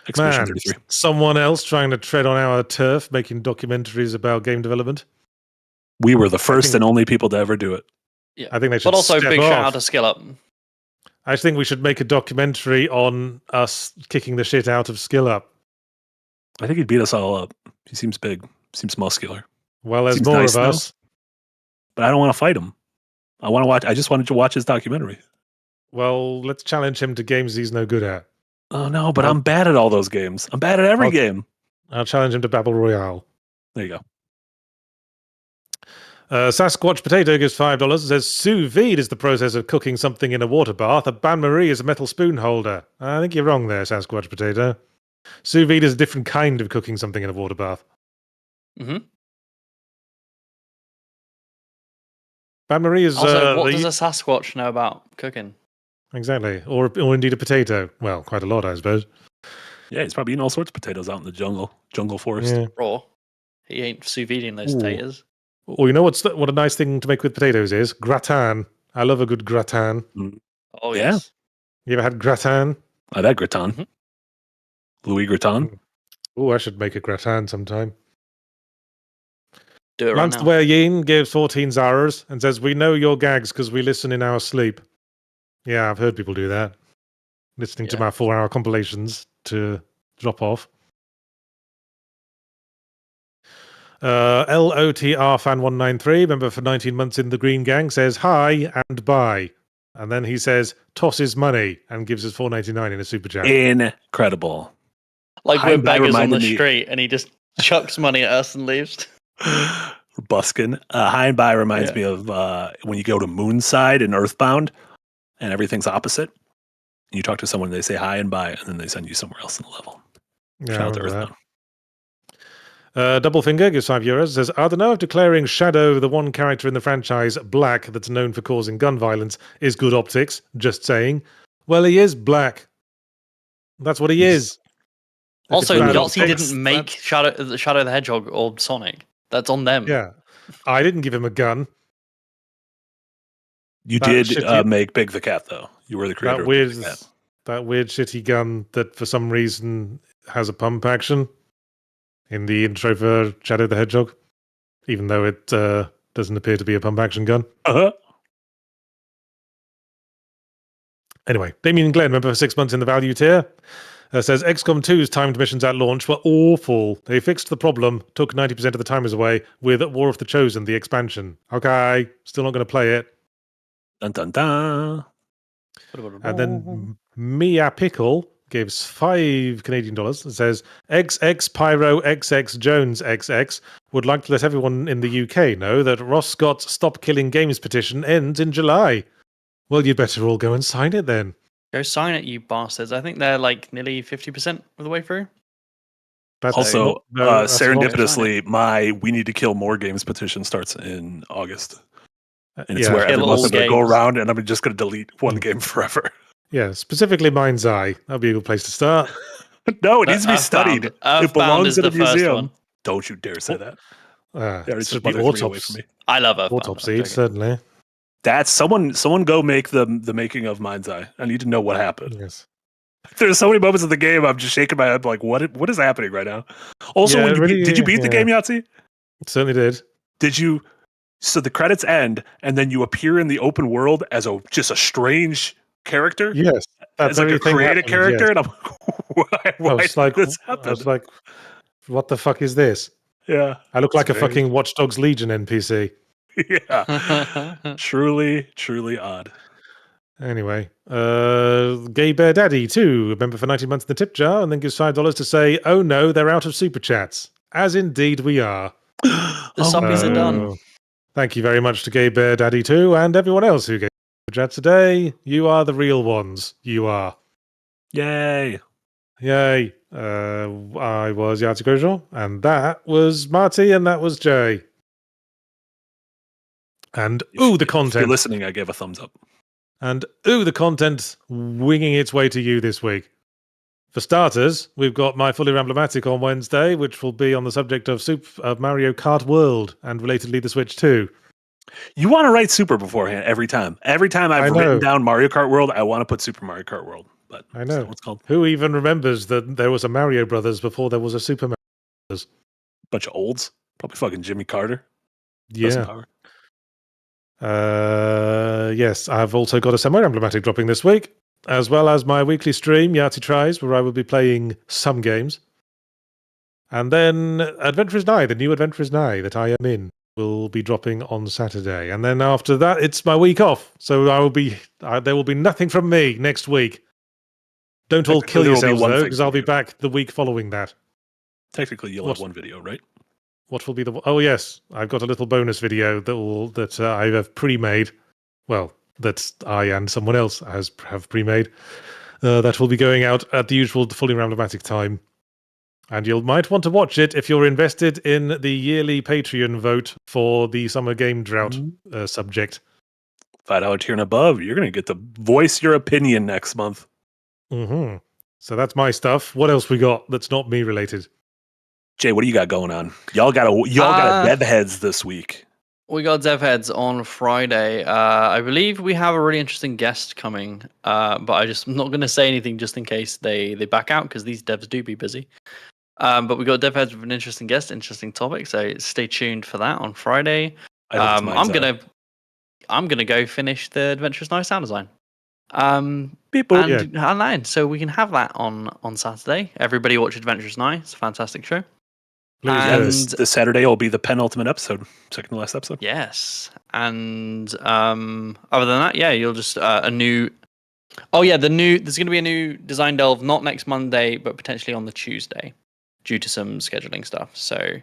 Speaker 4: Expedition
Speaker 3: Man,
Speaker 4: 33.
Speaker 3: someone else trying to tread on our turf, making documentaries about game development.
Speaker 4: We were the first
Speaker 3: think-
Speaker 4: and only people to ever do it.
Speaker 5: Yeah.
Speaker 3: I think they should
Speaker 5: But also,
Speaker 3: step
Speaker 5: big shout
Speaker 3: off.
Speaker 5: out to Skill Up.
Speaker 3: I think we should make a documentary on us kicking the shit out of Skill Up.
Speaker 4: I think he'd beat us all up. He seems big, seems muscular,
Speaker 3: Well, there's
Speaker 4: Seems
Speaker 3: more
Speaker 4: nice,
Speaker 3: of
Speaker 4: though.
Speaker 3: us.
Speaker 4: but I don't want to fight him. I want to watch. I just wanted to watch his documentary.
Speaker 3: Well, let's challenge him to games he's no good at.
Speaker 4: Oh no, but
Speaker 3: I'll-
Speaker 4: I'm bad at all those games. I'm bad at every
Speaker 3: I'll-
Speaker 4: game.
Speaker 3: I'll challenge him to Battle Royale.
Speaker 4: There you go.
Speaker 3: Sasquatch Potato gives $5 and says sous vide is the process of cooking something in a water bath. A bain marie is a metal spoon holder. I think you're wrong there, Sasquatch Potato. Sous vide is a different kind of cooking something in a water bath.
Speaker 5: hmm
Speaker 3: Bain marie is
Speaker 5: Also, what
Speaker 3: the-
Speaker 5: does a Sasquatch know about cooking?
Speaker 3: exactly, or indeed a potato. Well, quite a lot, I suppose.
Speaker 4: Yeah, he's probably eating all sorts of potatoes out in the jungle forest.
Speaker 3: Yeah.
Speaker 5: Raw. He ain't sous videing those
Speaker 3: Ooh.
Speaker 5: potatoes.
Speaker 3: Or you know what a nice thing to make with potatoes is gratin. I love a good gratin.
Speaker 5: Oh,
Speaker 4: Yeah.
Speaker 5: yes.
Speaker 3: You ever had gratin?
Speaker 4: I've had gratin.
Speaker 5: Mhm.
Speaker 4: Louis gratin.
Speaker 3: Oh, I should make a gratin sometime.
Speaker 5: Do it right
Speaker 3: Lance
Speaker 5: now.
Speaker 3: the Were Yin gives 14 Zaras and says, we know your gags because we listen in our sleep. Yeah, I've heard people do that. Listening to
Speaker 5: Yeah.
Speaker 3: my 4-hour compilations to drop off. LOTR fan 193, member for 19 months in the Green Gang, says hi and bye. And then he says, tosses money and gives us $4.99 in a super chat.
Speaker 4: Incredible.
Speaker 5: Like
Speaker 4: Hi
Speaker 5: we're
Speaker 4: and Bye
Speaker 5: beggars on the
Speaker 4: reminded me-
Speaker 5: street, and he just chucks money at us and leaves.
Speaker 4: Buskin. High and By reminds
Speaker 5: Yeah.
Speaker 4: me of when you go to Moonside in Earthbound and everything's opposite. You talk to someone, they say hi and bye, and then they send you somewhere else in the level.
Speaker 3: Yeah,
Speaker 4: Shout
Speaker 3: I
Speaker 4: out to
Speaker 3: remember
Speaker 4: Earthbound.
Speaker 3: that. Double Finger gives €5. Says, I don't know if declaring Shadow the one character in the franchise black that's known for causing gun violence is good optics. Just saying. Well, he is black. That's what he is. If
Speaker 5: Also,
Speaker 3: it's bad
Speaker 5: Yahtzee
Speaker 3: optics,
Speaker 5: didn't make Shadow the Hedgehog or Sonic. That's on them.
Speaker 3: Yeah. I didn't give him a gun.
Speaker 4: You
Speaker 3: That
Speaker 4: did
Speaker 3: shitty-
Speaker 4: make Big the Cat, though. You were the creator
Speaker 3: That
Speaker 4: of
Speaker 3: weird,
Speaker 4: Big the Cat.
Speaker 3: that weird shitty gun that for some reason has a pump action in the intro for Shadow the Hedgehog, even though it doesn't appear to be a pump action gun.
Speaker 4: Uh-huh.
Speaker 3: Anyway, Damien and Glenn, member for 6 months in the value tier, says XCOM 2's timed missions at launch were awful. They fixed the problem, took 90% of the timers away with War of the Chosen, the expansion. Okay, still not going to play it.
Speaker 4: Dun dun dun.
Speaker 3: And then Mia Pickle gives $5 and says XX Pyro XX Jones XX would like to let everyone in the UK know that Ross Scott's Stop Killing Games petition ends in July. Well, you'd better all go and sign it then.
Speaker 5: Go sign it, you bastards. I think they're like nearly 50% of the way through.
Speaker 3: That's
Speaker 4: Also,
Speaker 3: that's not-
Speaker 4: serendipitously, my We Need to Kill More Games petition starts in August. And it's
Speaker 3: yeah,
Speaker 4: where
Speaker 5: Kill
Speaker 4: every
Speaker 5: all
Speaker 4: month I'm going to go
Speaker 5: games.
Speaker 4: around and I'm just going to delete one game forever.
Speaker 3: yeah, specifically Mind's Eye. That'd be a good place to start.
Speaker 4: No, it needs to be studied.
Speaker 5: Earthbound
Speaker 4: It belongs
Speaker 5: is
Speaker 4: in a
Speaker 5: the first
Speaker 4: museum.
Speaker 5: one.
Speaker 4: Don't you dare say that.
Speaker 3: It
Speaker 4: It's
Speaker 3: should be
Speaker 4: away
Speaker 3: Autopsy.
Speaker 4: from me.
Speaker 5: I love Earthbound.
Speaker 3: Autopsy,
Speaker 5: I'm joking.
Speaker 3: certainly.
Speaker 4: That's someone go make the making of Mind's Eye. I need to know what happened.
Speaker 3: Yes.
Speaker 4: There's so many moments of the game I'm just shaking my head like what is happening right now? Also,
Speaker 3: Yeah,
Speaker 4: when you
Speaker 3: really,
Speaker 4: did you beat the
Speaker 3: yeah.
Speaker 4: game, Yahtzee?
Speaker 3: Certainly did.
Speaker 4: Did you so the credits end and then you appear in the open world as just a strange character?
Speaker 3: Yes. That
Speaker 4: As like
Speaker 3: very
Speaker 4: a
Speaker 3: thing
Speaker 4: created
Speaker 3: happened,
Speaker 4: character,
Speaker 3: yes.
Speaker 4: and I'm like, why
Speaker 3: I was
Speaker 4: did
Speaker 3: like,
Speaker 4: this
Speaker 3: I
Speaker 4: happen?
Speaker 3: was like, what the fuck is this?
Speaker 4: Yeah.
Speaker 3: I look like a
Speaker 4: Strange.
Speaker 3: fucking Watch Dogs Legion NPC.
Speaker 4: Yeah. Truly odd.
Speaker 3: Anyway, Gay Bear Daddy too, a member for 19 months in the tip jar, and then gives $5 to say, "Oh no, they're out of super chats." As indeed we are.
Speaker 5: The suppies are done.
Speaker 3: So, thank you very much to Gay Bear Daddy too, and everyone else who gave super chats today. You are the real ones. You are.
Speaker 4: Yay.
Speaker 3: Yay. I was Yahtzee Grosjean, and that was Marty, and that was Jay. And the
Speaker 4: If you're
Speaker 3: content.
Speaker 4: listening, I gave a thumbs up.
Speaker 3: And the content winging its way to you this week. For starters, we've got My Fully Ramblematic on Wednesday, which will be on the subject of Mario Kart World and relatedly the Switch 2.
Speaker 4: You want to write Super beforehand every time. Every time I've written down Mario Kart World, I want to put Super Mario Kart World. But
Speaker 3: I know.
Speaker 4: what's called.
Speaker 3: Who even remembers that there was a Mario Brothers before there was a Super Mario Brothers?
Speaker 4: Bunch of olds. Probably fucking Jimmy Carter.
Speaker 3: Yeah.
Speaker 4: Power.
Speaker 3: Yes, I've also got a semi-emblematic dropping this week, as well as my weekly stream, Yahtzee Tries, where I will be playing some games. And then Adventure is Nigh, the new Adventure is Nigh that I am in, will be dropping on Saturday. And then after that, it's my week off. So there will be nothing from me next week. Don't all kill
Speaker 4: There will be
Speaker 3: yourselves,
Speaker 4: one
Speaker 3: though,
Speaker 4: thing
Speaker 3: because
Speaker 4: from
Speaker 3: I'll be
Speaker 4: you.
Speaker 3: back the week following that.
Speaker 4: Technically, you'll
Speaker 3: What?
Speaker 4: have one video, right?
Speaker 3: What will be the... Oh, yes. I've got a little bonus video that I have pre-made. Well, that I and someone else have pre-made. That will be going out at the usual Fully Ramblematic time. And you might want to watch it if you're invested in the yearly Patreon vote for the Summer Game Drought subject.
Speaker 4: $5 tier and above, you're going to get to voice your opinion next month.
Speaker 3: Mm-hmm. So that's my stuff. What else we got that's not me related?
Speaker 4: Jay, what do you got going on? Y'all got a dev heads this week.
Speaker 5: We got Dev Heads on Friday. I believe we have a really interesting guest coming, but I'm not going to say anything just in case they back out because these devs do be busy. But we got Dev Heads with an interesting guest, interesting topic. So stay tuned for that on Friday. I'm gonna go finish the Adventurous Night sound design. Online, so we can have that on Saturday. Everybody watch Adventurous Night. It's a fantastic show.
Speaker 3: Please
Speaker 4: Yeah,
Speaker 3: do.
Speaker 4: this Saturday will be the penultimate episode, second to last episode.
Speaker 5: Yes, and other than that, yeah, you'll just a new Oh yeah, there's going to be a new design delve, not next Monday, but potentially on the Tuesday, due to some scheduling stuff. So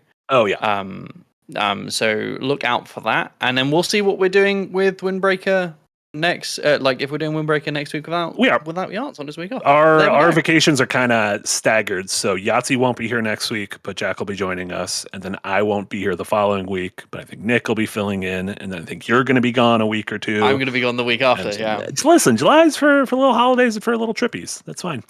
Speaker 5: so look out for that, and then we'll see what we're doing with Windbreaker next. Like if we're doing Windbreaker next week without Yahtzee on this week off.
Speaker 4: Our vacations are kind of staggered, so Yahtzee won't be here next week, but Jack will be joining us, and then I won't be here the following week, but I think Nick will be filling in, and then I think you're going to be gone a week or two.
Speaker 5: I'm going to be gone the week after.
Speaker 4: Listen, July's for little holidays and for little trippies. That's fine.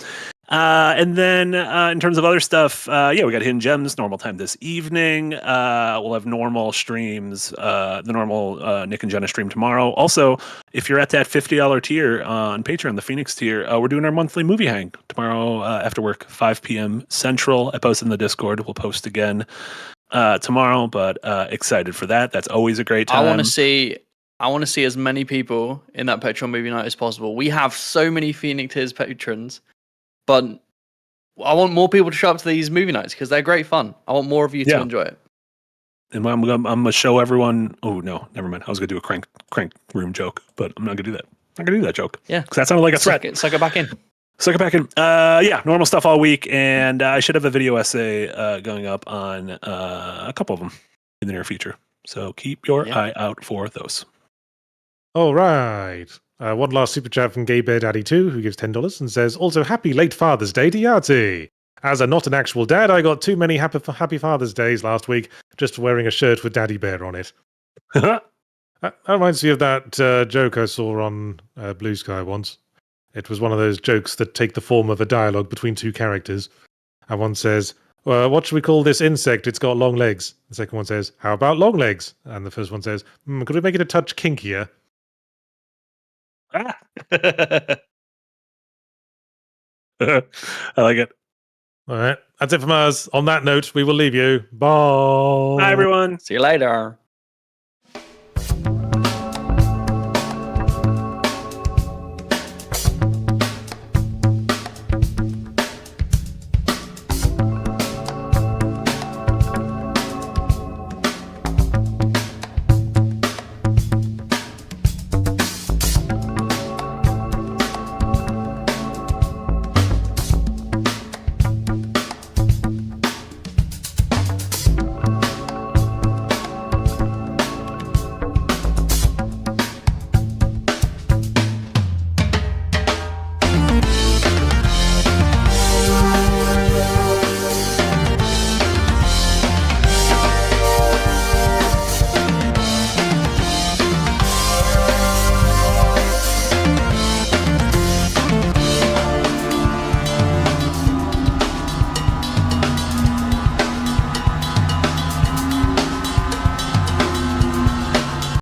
Speaker 4: And then in terms of other stuff, we got Hidden Gems, normal time this evening. We'll have normal streams, the normal Nick and Jenna stream tomorrow. Also, if you're at that $50 tier on Patreon, the Phoenix tier, we're doing our monthly movie hang tomorrow after work, 5 p.m. Central. I posted in the Discord. We'll post again tomorrow, but excited for that. That's always a great time.
Speaker 5: I want to see as many people in that Patreon movie night as possible. We have so many Phoenix tiers patrons. But I want more people to show up to these movie nights because they're great fun. I want more of you to enjoy it.
Speaker 4: And I'm gonna show everyone. Oh no, never mind. I was gonna do a crank room joke, but I'm not gonna do that. I'm not gonna do that joke.
Speaker 5: Yeah,
Speaker 4: because that sounded like a threat.
Speaker 5: Suck it back in.
Speaker 4: Suck it back in. Normal stuff all week, and I should have a video essay going up on a couple of them in the near future. So keep your eye out for those.
Speaker 3: All right. One last super chat from Gay Bear Daddy 2, who gives $10 and says, also happy late Father's Day to Yahtzee. As I'm not an actual dad, I got too many happy Father's Days last week just for wearing a shirt with Daddy Bear on it. That reminds me of that joke I saw on Blue Sky once. It was one of those jokes that take the form of a dialogue between two characters. And one says, what should we call this insect? It's got long legs. The second one says, how about long legs? And the first one says, could we make it a touch kinkier?
Speaker 4: I like it.
Speaker 3: All right. That's it from us. On that note, we will leave you. Bye.
Speaker 4: Bye, everyone.
Speaker 5: See you later.